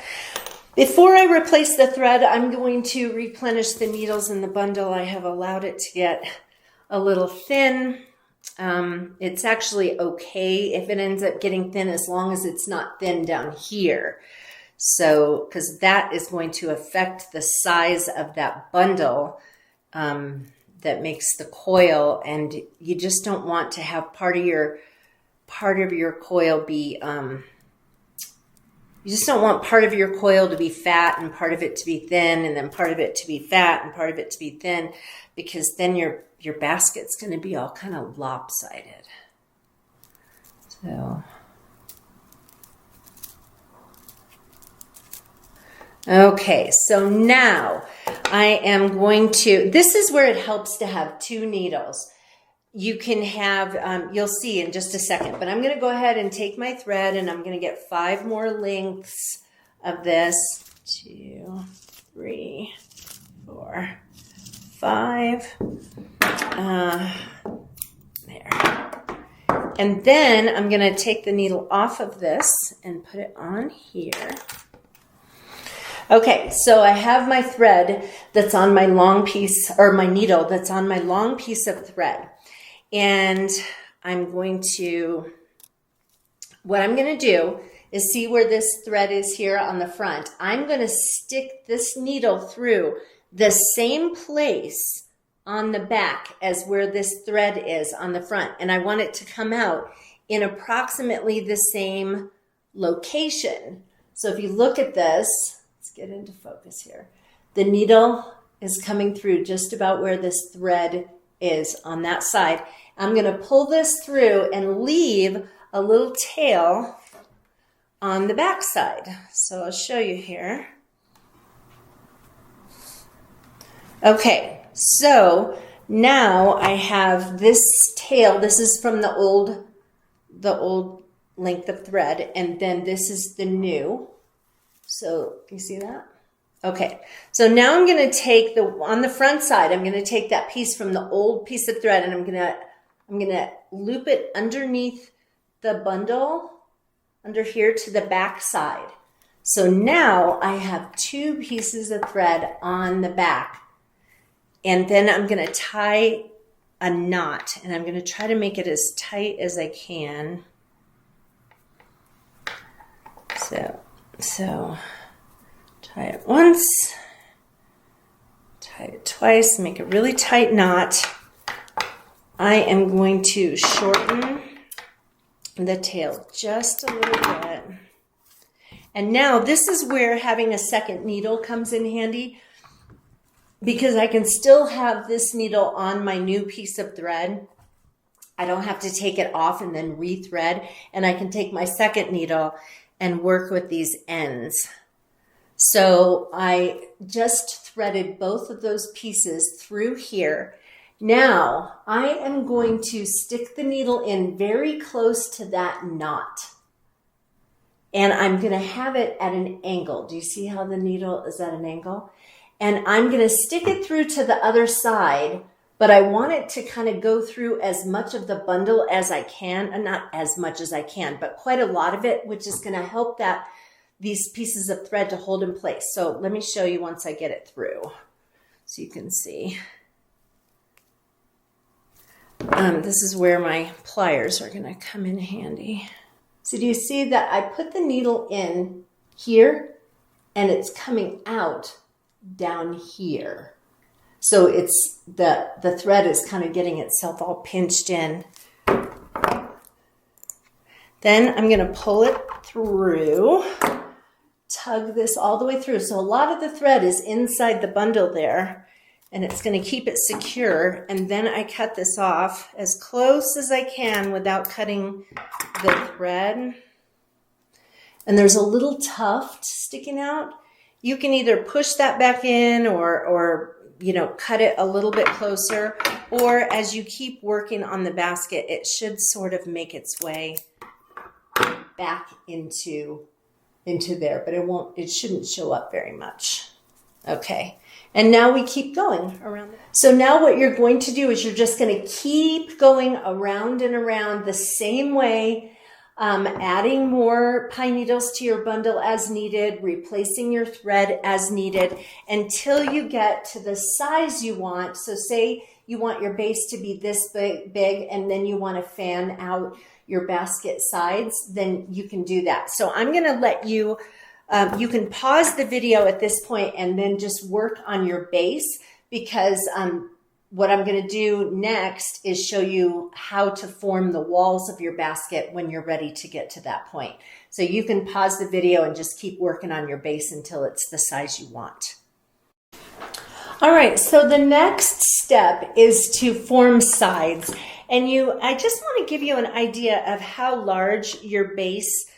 Before I replace the thread, I'm going to replenish the needles in the bundle. I have allowed it to get a little thin. It's actually okay if it ends up getting thin, as long as it's not thin down here. So, because that is going to affect the size of that bundle that makes the coil, and you just don't want to have part of your coil be, you just don't want part of your coil to be fat and part of it to be thin, and then part of it to be fat and part of it to be thin, because then your basket's going to be all kind of lopsided. So, okay, so now I am going to, this is where it helps to have two needles. You can have, you'll see in just a second, but I'm going to go ahead and take my thread, and I'm going to get 5 more lengths of this. 2, 3, 4, 5. There. And then I'm going to take the needle off of this and put it on here. Okay, so I have my thread that's on my long piece, or my needle that's on my long piece of thread. And I'm going to, what I'm going to do is, see where this thread is here on the front. I'm going to stick this needle through the same place on the back as where this thread is on the front. And I want it to come out in approximately the same location. So if you look at this, let's get into focus here. The needle is coming through just about where this thread is on that side. I'm going to pull this through and leave a little tail on the back side. So I'll show you here. Okay, so now I have this tail. This is from the old length of thread, and then this is the new. So you see that? Okay, so now I'm going to take on the front side, I'm going to take that piece from the old piece of thread, and I'm going to loop it underneath the bundle under here to the back side. So now I have 2 pieces of thread on the back. And then I'm going to tie a knot, and I'm going to try to make it as tight as I can. So tie it once, tie it twice, make a really tight knot. I am going to shorten the tail just a little bit. And now this is where having a second needle comes in handy, because I can still have this needle on my new piece of thread. I don't have to take it off and then rethread, and I can take my second needle and work with these ends. So I just threaded both of those pieces through here. Now I am going to stick the needle in very close to that knot. And I'm going to have it at an angle. Do you see how the needle is at an angle? And I'm going to stick it through to the other side, but I want it to kind of go through as much of the bundle as I can, and not as much as I can, but quite a lot of it, which is going to help these pieces of thread to hold in place. So let me show you once I get it through so you can see. This is where my pliers are going to come in handy. So do you see that I put the needle in here and it's coming out down here? So it's the thread is kind of getting itself all pinched in. Then I'm going to pull it through, tug this all the way through. So a lot of the thread is inside the bundle there, and it's going to keep it secure. And then I cut this off as close as I can without cutting the thread. And there's a little tuft sticking out. You can either push that back in or cut it a little bit closer, or as you keep working on the basket, it should sort of make its way back into there, but it shouldn't show up very much. Okay. And now we keep going around. So now what you're going to do is you're just going to keep going around and around the same way, adding more pine needles to your bundle as needed, replacing your thread as needed until you get to the size you want. So say you want your base to be this big and then you want to fan out your basket sides, then you can do that. So I'm going to let you, you can pause the video at this point and then just work on your base, because what I'm going to do next is show you how to form the walls of your basket when you're ready to get to that point. So you can pause the video and just keep working on your base until it's the size you want. All right, so the next step is to form sides. And I just want to give you an idea of how large your base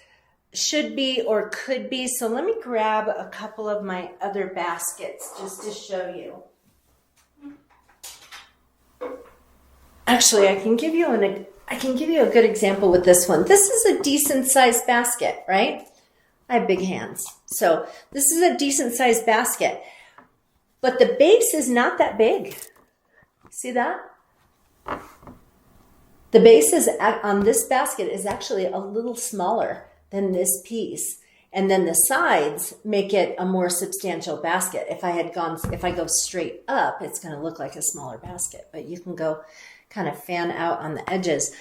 should be or could be. So let me grab a couple of my other baskets just to show you. Actually, I can give you a good example with this one. This is a decent sized basket, right? I have big hands. So this is a decent sized basket, but the base is not that big. See that? The base on this basket is actually a little smaller than this piece. And then the sides make it a more substantial basket. If I go straight up, it's going to look like a smaller basket, but you can go kind of fan out on the edges.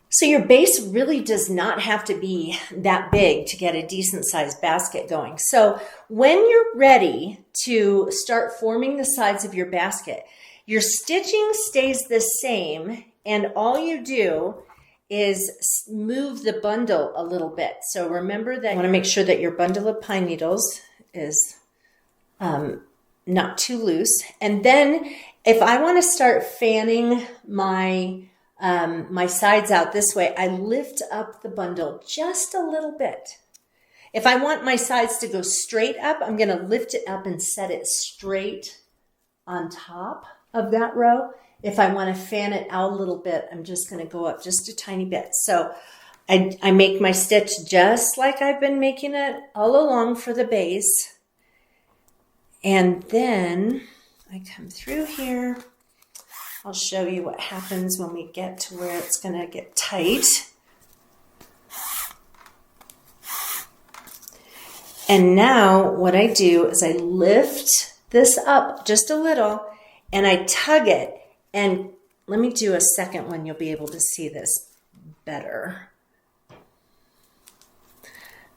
So your base really does not have to be that big to get a decent sized basket going. So when you're ready to start forming the sides of your basket, your stitching stays the same, and all you do is move the bundle a little bit. So remember that you want to make sure that your bundle of pine needles is not too loose. And then if I want to start fanning my sides out this way, I lift up the bundle just a little bit. If I want my sides to go straight up, I'm going to lift it up and set it straight on top of that row. If I want to fan it out a little bit, I'm just going to go up just a tiny bit. So I make my stitch just like I've been making it all along for the base. And then I come through here. I'll show you what happens when we get to where it's going to get tight. And now what I do is I lift this up just a little and I tug it. And let me do a second one. You'll be able to see this better.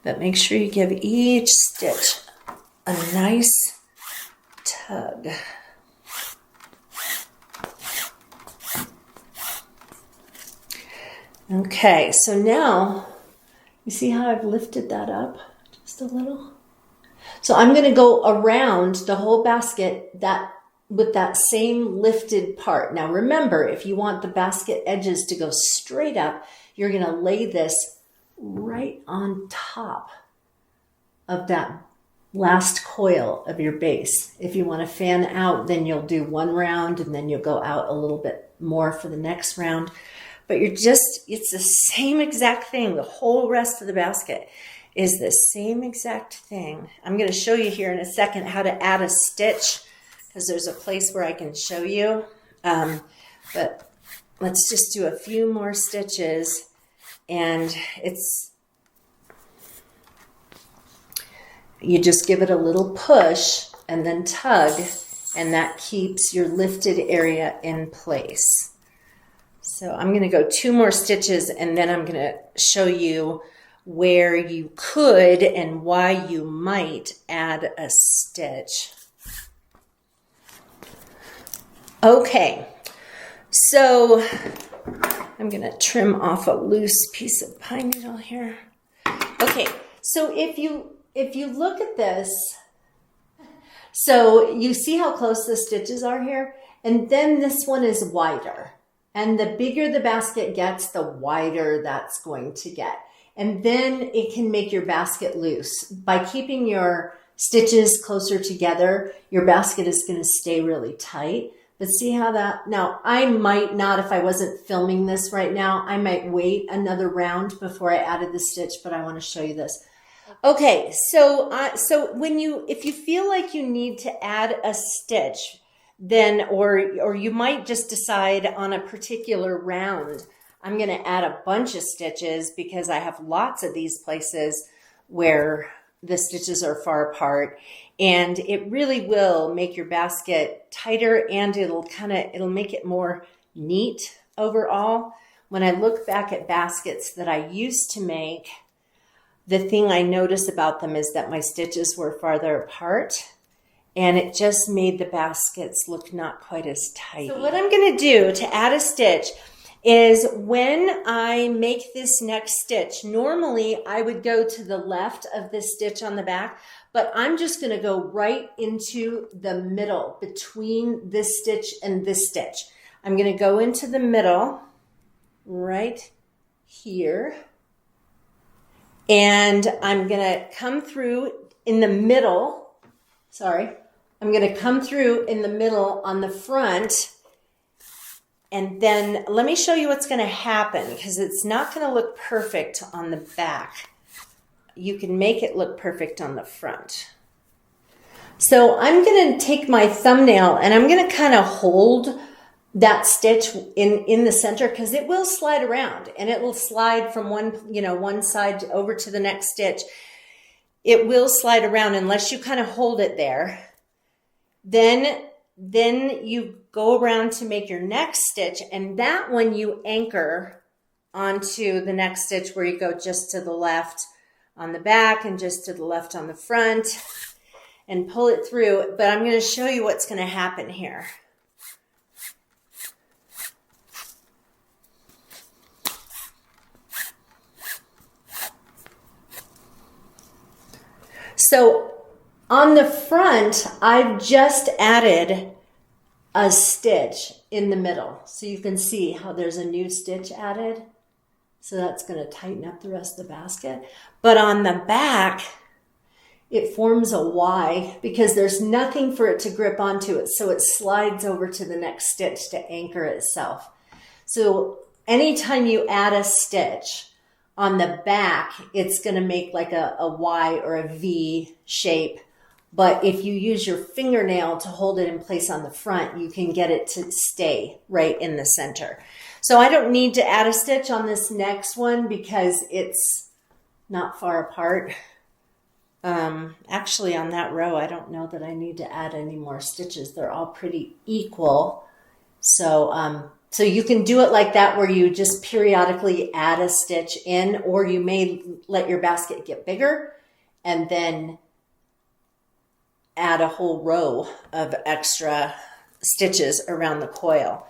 But make sure you give each stitch a nice tug. Okay, so now you see how I've lifted that up just a little? So I'm going to go around the whole basket with that same lifted part. Now remember, if you want the basket edges to go straight up, you're going to lay this right on top of that last coil of your base. If you want to fan out, then you'll do one round and then you'll go out a little bit more for the next round. But it's the same exact thing. The whole rest of the basket is the same exact thing. I'm going to show you here in a second how to add a stitch because there's a place where I can show you. But let's just do a few more stitches, and you just give it a little push and then tug, and that keeps your lifted area in place. So I'm going to go 2 more stitches, and then I'm going to show you where you could and why you might add a stitch. Okay, so I'm going to trim off a loose piece of pine needle here. Okay, so if you look at this, so you see how close the stitches are here, and then this one is wider. And the bigger the basket gets, the wider that's going to get. And then it can make your basket loose. By keeping your stitches closer together, your basket is going to stay really tight. But see how that, now I might not, if I wasn't filming this right now, I might wait another round before I added the stitch, but I want to show you this. Okay, so if you feel like you need to add a stitch, then, or you might just decide on a particular round, I'm going to add a bunch of stitches because I have lots of these places where the stitches are far apart, and it really will make your basket tighter, and it'll make it more neat overall. When I look back at baskets that I used to make, the thing I notice about them is that my stitches were farther apart, and it just made the baskets look not quite as tight. So what I'm going to do to add a stitch is when I make this next stitch, normally I would go to the left of this stitch on the back, but I'm just going to go right into the middle between this stitch and this stitch. I'm going to go into the middle right here, and I'm going to come through in the middle. I'm going to come through in the middle on the front, and then let me show you what's going to happen, because it's not going to look perfect on the back. You can make it look perfect on the front. So I'm going to take my thumbnail and I'm going to kind of hold that stitch in the center, because it will slide around and it will slide from one side over to the next stitch. It will slide around unless you kind of hold it there. Then you go around to make your next stitch, and that one you anchor onto the next stitch where you go just to the left on the back and just to the left on the front and pull it through. But I'm going to show you what's going to happen here. So on the front, I've just added a stitch in the middle. So you can see how there's a new stitch added. So that's going to tighten up the rest of the basket. But on the back, it forms a Y because there's nothing for it to grip onto it. So it slides over to the next stitch to anchor itself. So anytime you add a stitch on the back, it's going to make like a Y or a V shape. But if you use your fingernail to hold it in place on the front, you can get it to stay right in the center. So I don't need to add a stitch on this next one because it's not far apart. Actually on that row, I don't know that I need to add any more stitches. They're all pretty equal. So, so you can do it like that where you just periodically add a stitch in, or you may let your basket get bigger and then add a whole row of extra stitches around the coil.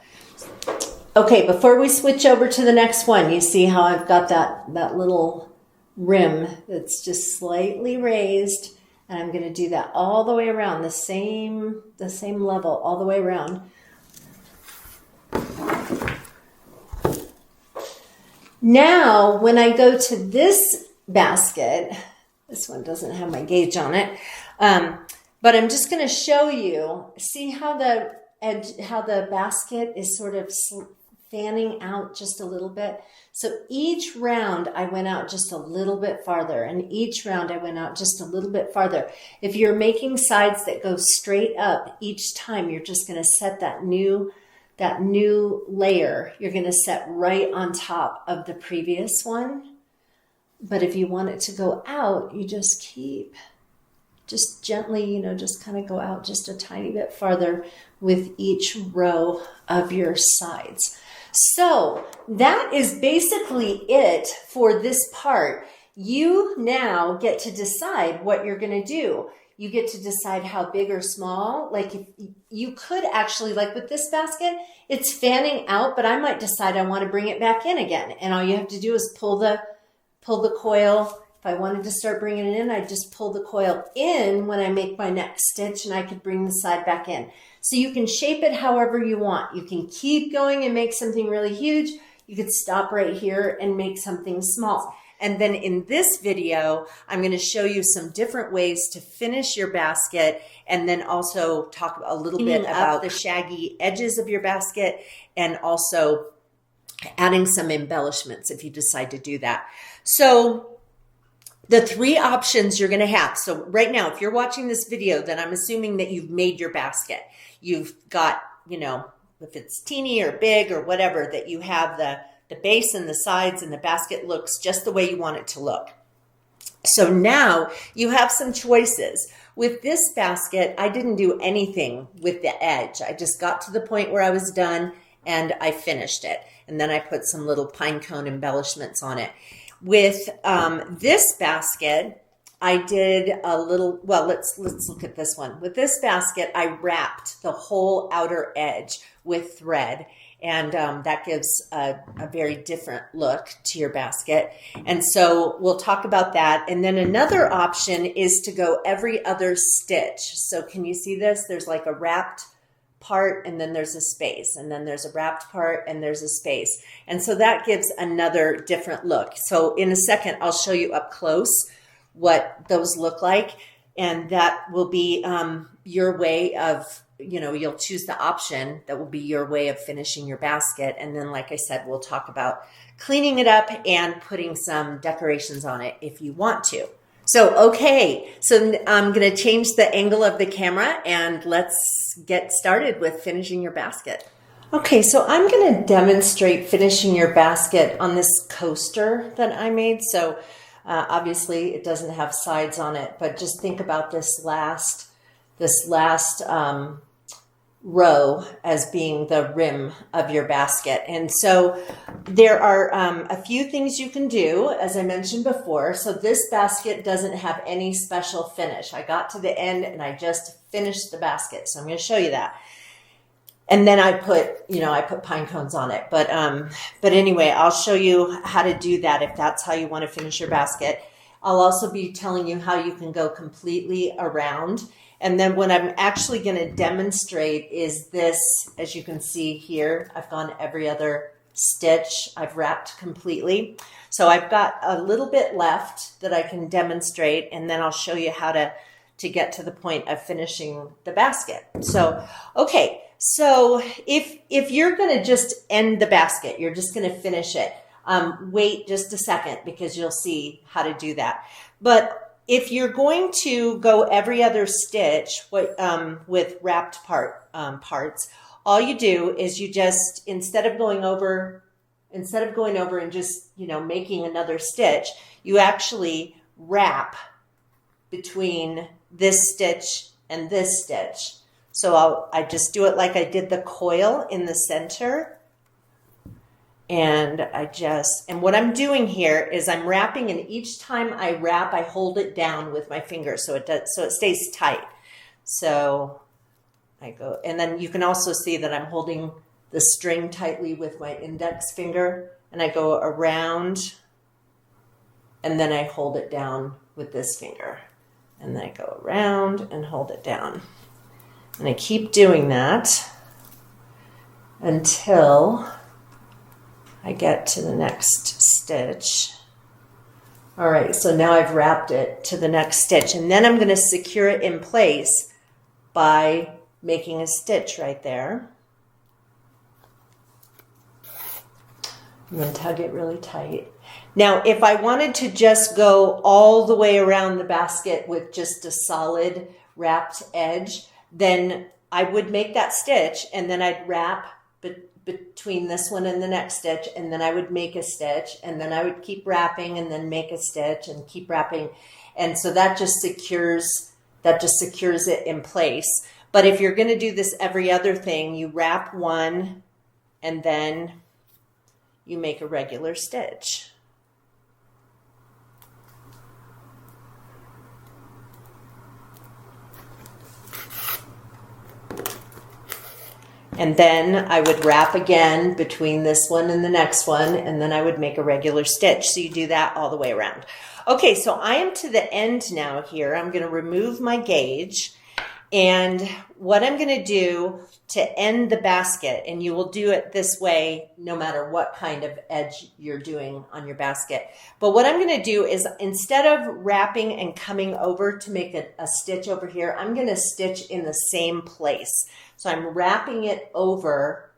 Okay, before we switch over to the next one, you see how I've got that little rim that's just slightly raised, and I'm going to do that all the way around, the same level all the way around. Now, when I go to this basket, this one doesn't have my gauge on it, but I'm just going to show you, see how the edge, how the basket is sort of fanning out just a little bit. So each round I went out just a little bit farther, and each round I went out just a little bit farther. If you're making sides that go straight up each time, you're just going to set that new layer, you're going to set right on top of the previous one. But if you want it to go out, you just gently, just kind of go out just a tiny bit farther with each row of your sides. So that is basically it for this part. You now get to decide what you're going to do. You get to decide how big or small. Like if you could actually, like with this basket, it's fanning out, but I might decide I want to bring it back in again. And all you have to do is pull the coil. If I wanted to start bringing it in, I'd just pull the coil in when I make my next stitch, and I could bring the side back in. So you can shape it however you want. You can keep going and make something really huge. You could stop right here and make something small. And then in this video, I'm going to show you some different ways to finish your basket, and then also talk a little bit about the shaggy edges of your basket, and also adding some embellishments if you decide to do that. So the three options you're going to have. So right now, if you're watching this video, then I'm assuming that you've made your basket. You've got, if it's teeny or big or whatever, that you have the base and the sides, and the basket looks just the way you want it to look. So now you have some choices. With this basket, I didn't do anything with the edge. I just got to the point where I was done and I finished it. And then I put some little pine cone embellishments on it. With this basket, I did a little, well, let's look at this one. With this basket, I wrapped the whole outer edge with thread. And that gives a very different look to your basket. And so we'll talk about that. And then another option is to go every other stitch. So can you see this? There's like a wrapped part, and then there's a space, and then there's a wrapped part, and there's a space. And so that gives another different look. So in a second, I'll show you up close what those look like. And that will be your way of, you'll choose the option that will be your way of finishing your basket. And then, like I said, we'll talk about cleaning it up and putting some decorations on it if you want to. So, okay, so I'm going to change the angle of the camera, and let's get started with finishing your basket. Okay, so I'm going to demonstrate finishing your basket on this coaster that I made. So obviously it doesn't have sides on it, but just think about this last row as being the rim of your basket. And so there are a few things you can do, as I mentioned before. So this basket doesn't have any special finish. I got to the end and I just finished the basket. So I'm going to show you that. And then I put pine cones on it. But anyway, I'll show you how to do that if that's how you want to finish your basket. I'll also be telling you how you can go completely around. And then what I'm actually going to demonstrate is this. As you can see here, I've gone every other stitch. I've wrapped completely. So I've got a little bit left that I can demonstrate, and then I'll show you how to get to the point of finishing the basket. So, okay. So if you're going to just end the basket, you're just going to finish it, wait just a second, because you'll see how to do that. But if you're going to go every other stitch with wrapped parts, all you do is you just, instead of going over and just, making another stitch, you actually wrap between this stitch and this stitch. So I just do it like I did the coil in the center. And and what I'm doing here is I'm wrapping, and each time I wrap, I hold it down with my finger so it stays tight. So I go, and then you can also see that I'm holding the string tightly with my index finger, and I go around, and then I hold it down with this finger, and then I go around and hold it down. And I keep doing that until I get to the next stitch. All right, so now I've wrapped it to the next stitch, and then I'm going to secure it in place by making a stitch right there. I'm going to tug it really tight. Now, if I wanted to just go all the way around the basket with just a solid wrapped edge, then I would make that stitch, and then I'd wrap between this one and the next stitch, and then I would make a stitch, and then I would keep wrapping and then make a stitch and keep wrapping. And so that just secures it in place. But if you're going to do this every other thing, you wrap one and then you make a regular stitch. And then I would wrap again between this one and the next one, and then I would make a regular stitch. So you do that all the way around. Okay, so I am to the end now here. I'm going to remove my gauge. And what I'm going to do to end the basket, and you will do it this way no matter what kind of edge you're doing on your basket. But what I'm going to do is, instead of wrapping and coming over to make a stitch over here, I'm going to stitch in the same place. So I'm wrapping it over,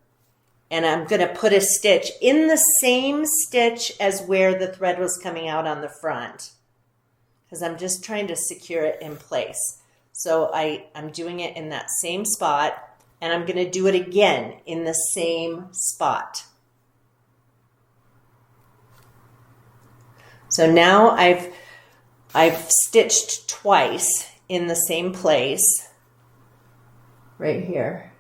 and I'm going to put a stitch in the same stitch as where the thread was coming out on the front, because I'm just trying to secure it in place. So I'm doing it in that same spot, and I'm going to do it again in the same spot. So now I've stitched twice in the same place right here.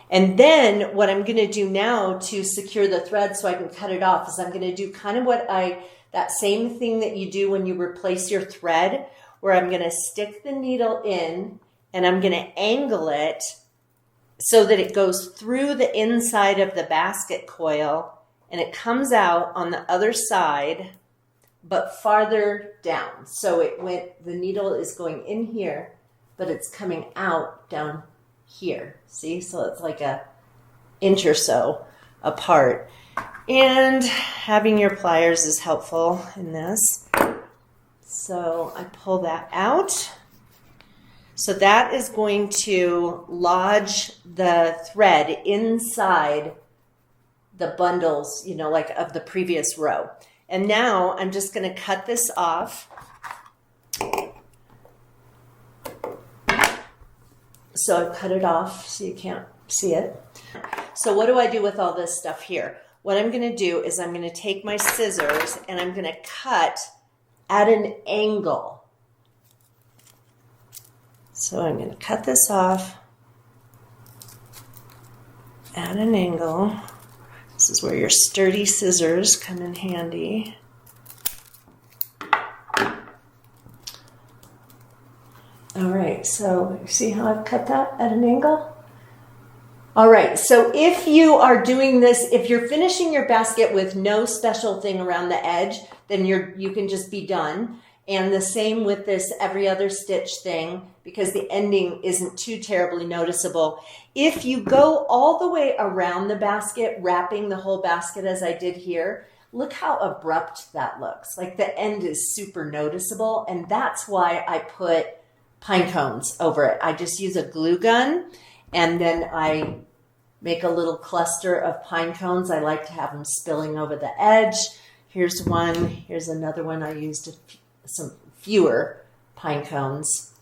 And then what I'm going to do now to secure the thread so I can cut it off is I'm going to do kind of that same thing that you do when you replace your thread, where I'm going to stick the needle in and I'm going to angle it so that it goes through the inside of the basket coil and it comes out on the other side, but farther down. So the needle is going in here, but it's coming out down here. See? So it's like an inch or so apart. And having your pliers is helpful in this. So I pull that out. So that is going to lodge the thread inside the bundles, like of the previous row. And now I'm just going to cut this off. So I cut it off so you can't see it. So what do I do with all this stuff here? What I'm going to do is I'm going to take my scissors and I'm going to cut at an angle. So I'm going to cut this off at an angle. This is where your sturdy scissors come in handy. All right, so you see how I've cut that at an angle? All right, so if you are doing this, if you're finishing your basket with no special thing around the edge, then you can just be done. And the same with this every other stitch thing, because the ending isn't too terribly noticeable. If you go all the way around the basket, wrapping the whole basket as I did here, look how abrupt that looks. Like the end is super noticeable, and that's why I put pine cones over it. I just use a glue gun, and then I make a little cluster of pine cones. I like to have them spilling over the edge. Here's one. Here's another one. I used some fewer pine cones.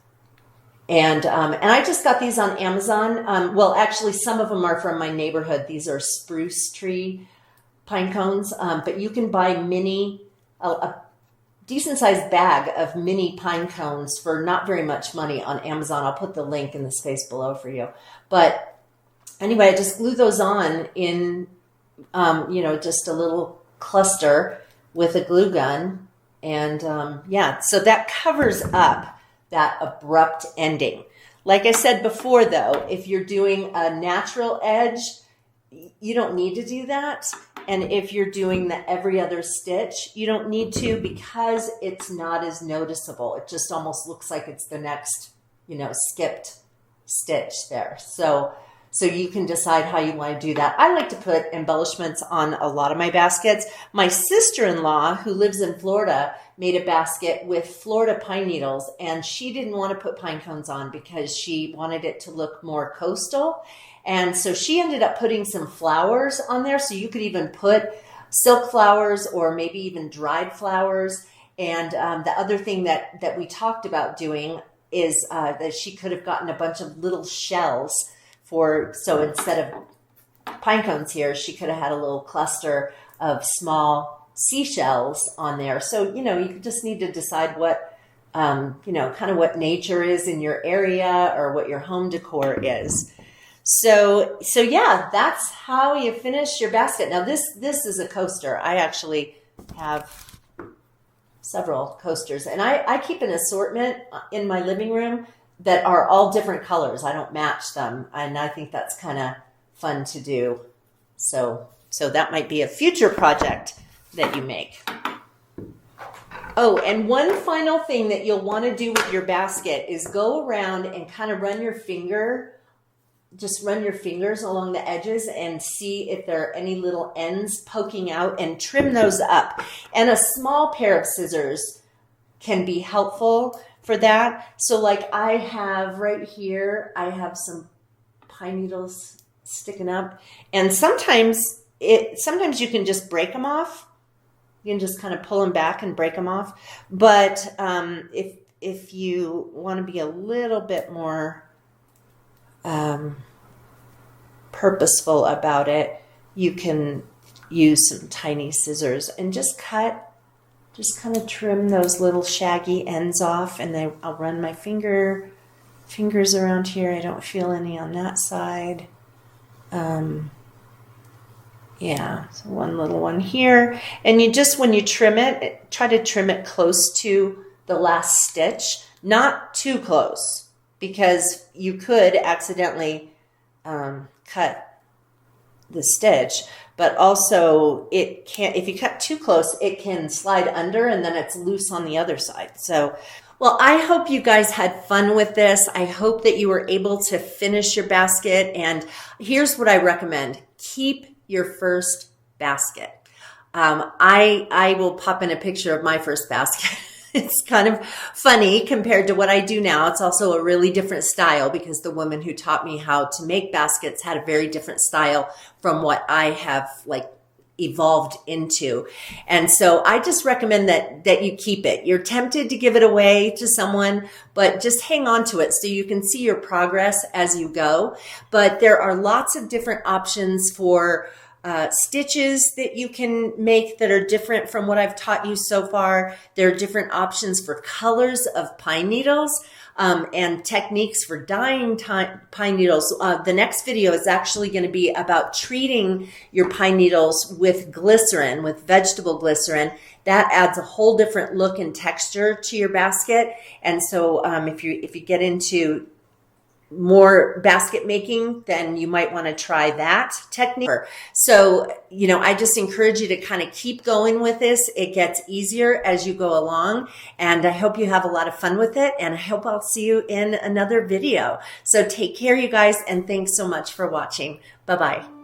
And I just got these on Amazon. Well, actually, some of them are from my neighborhood. These are spruce tree pine cones. But you can buy decent sized bag of mini pine cones for not very much money on Amazon. I'll put the link in the space below for you. But anyway, I just glue those on in, just a little cluster with a glue gun. And yeah, so that covers up that abrupt ending. Like I said before, though, if you're doing a natural edge, you don't need to do that. And if you're doing the every other stitch, you don't need to, because it's not as noticeable. It just almost looks like it's the next, skipped stitch there. So you can decide how you want to do that. I like to put embellishments on a lot of my baskets. My sister-in-law, who lives in Florida, made a basket with Florida pine needles, and she didn't want to put pine cones on because she wanted it to look more coastal. And so she ended up putting some flowers on there. So you could even put silk flowers or maybe even dried flowers. And the other thing that we talked about doing is that she could have gotten a bunch of little shells so instead of pine cones here, she could have had a little cluster of small seashells on there. So, you just need to decide what, kind of what nature is in your area or what your home decor is. So yeah, that's how you finish your basket. Now this is a coaster. I actually have several coasters, and I keep an assortment in my living room that are all different colors. I don't match them, and I think that's kind of fun to do. So that might be a future project that you make. Oh, and one final thing that you'll want to do with your basket is go around and kind of run your fingers along the edges and see if there are any little ends poking out, and trim those up. And a small pair of scissors can be helpful for that. So like I have right here, I have some pine needles sticking up, and sometimes you can just break them off. You can just kind of pull them back and break them off. But if you want to be a little bit more purposeful about it, you can use some tiny scissors and just kind of trim those little shaggy ends off. And then I'll run my fingers around here. I don't feel any on that side. Yeah, so one little one here. And when you trim it, try to trim it close to the last stitch, not too close, because you could accidentally cut the stitch. But also if you cut too close, it can slide under, and then it's loose on the other side. So, well, I hope you guys had fun with this. I hope that you were able to finish your basket. And here's what I recommend. Keep your first basket. I will pop in a picture of my first basket. It's kind of funny compared to what I do now. It's also a really different style, because the woman who taught me how to make baskets had a very different style from what I have evolved into. And so I just recommend that you keep it. You're tempted to give it away to someone, but just hang on to it so you can see your progress as you go. But there are lots of different options for stitches that you can make that are different from what I've taught you so far. There are different options for colors of pine needles. And techniques for dyeing pine needles. The next video is actually going to be about treating your pine needles with glycerin, with vegetable glycerin. That adds a whole different look and texture to your basket. And so if you get into more basket making, then you might want to try that technique. So, I just encourage you to kind of keep going with this. It gets easier as you go along, and I hope you have a lot of fun with it, and I hope I'll see you in another video. So take care, you guys, and thanks so much for watching. Bye-bye.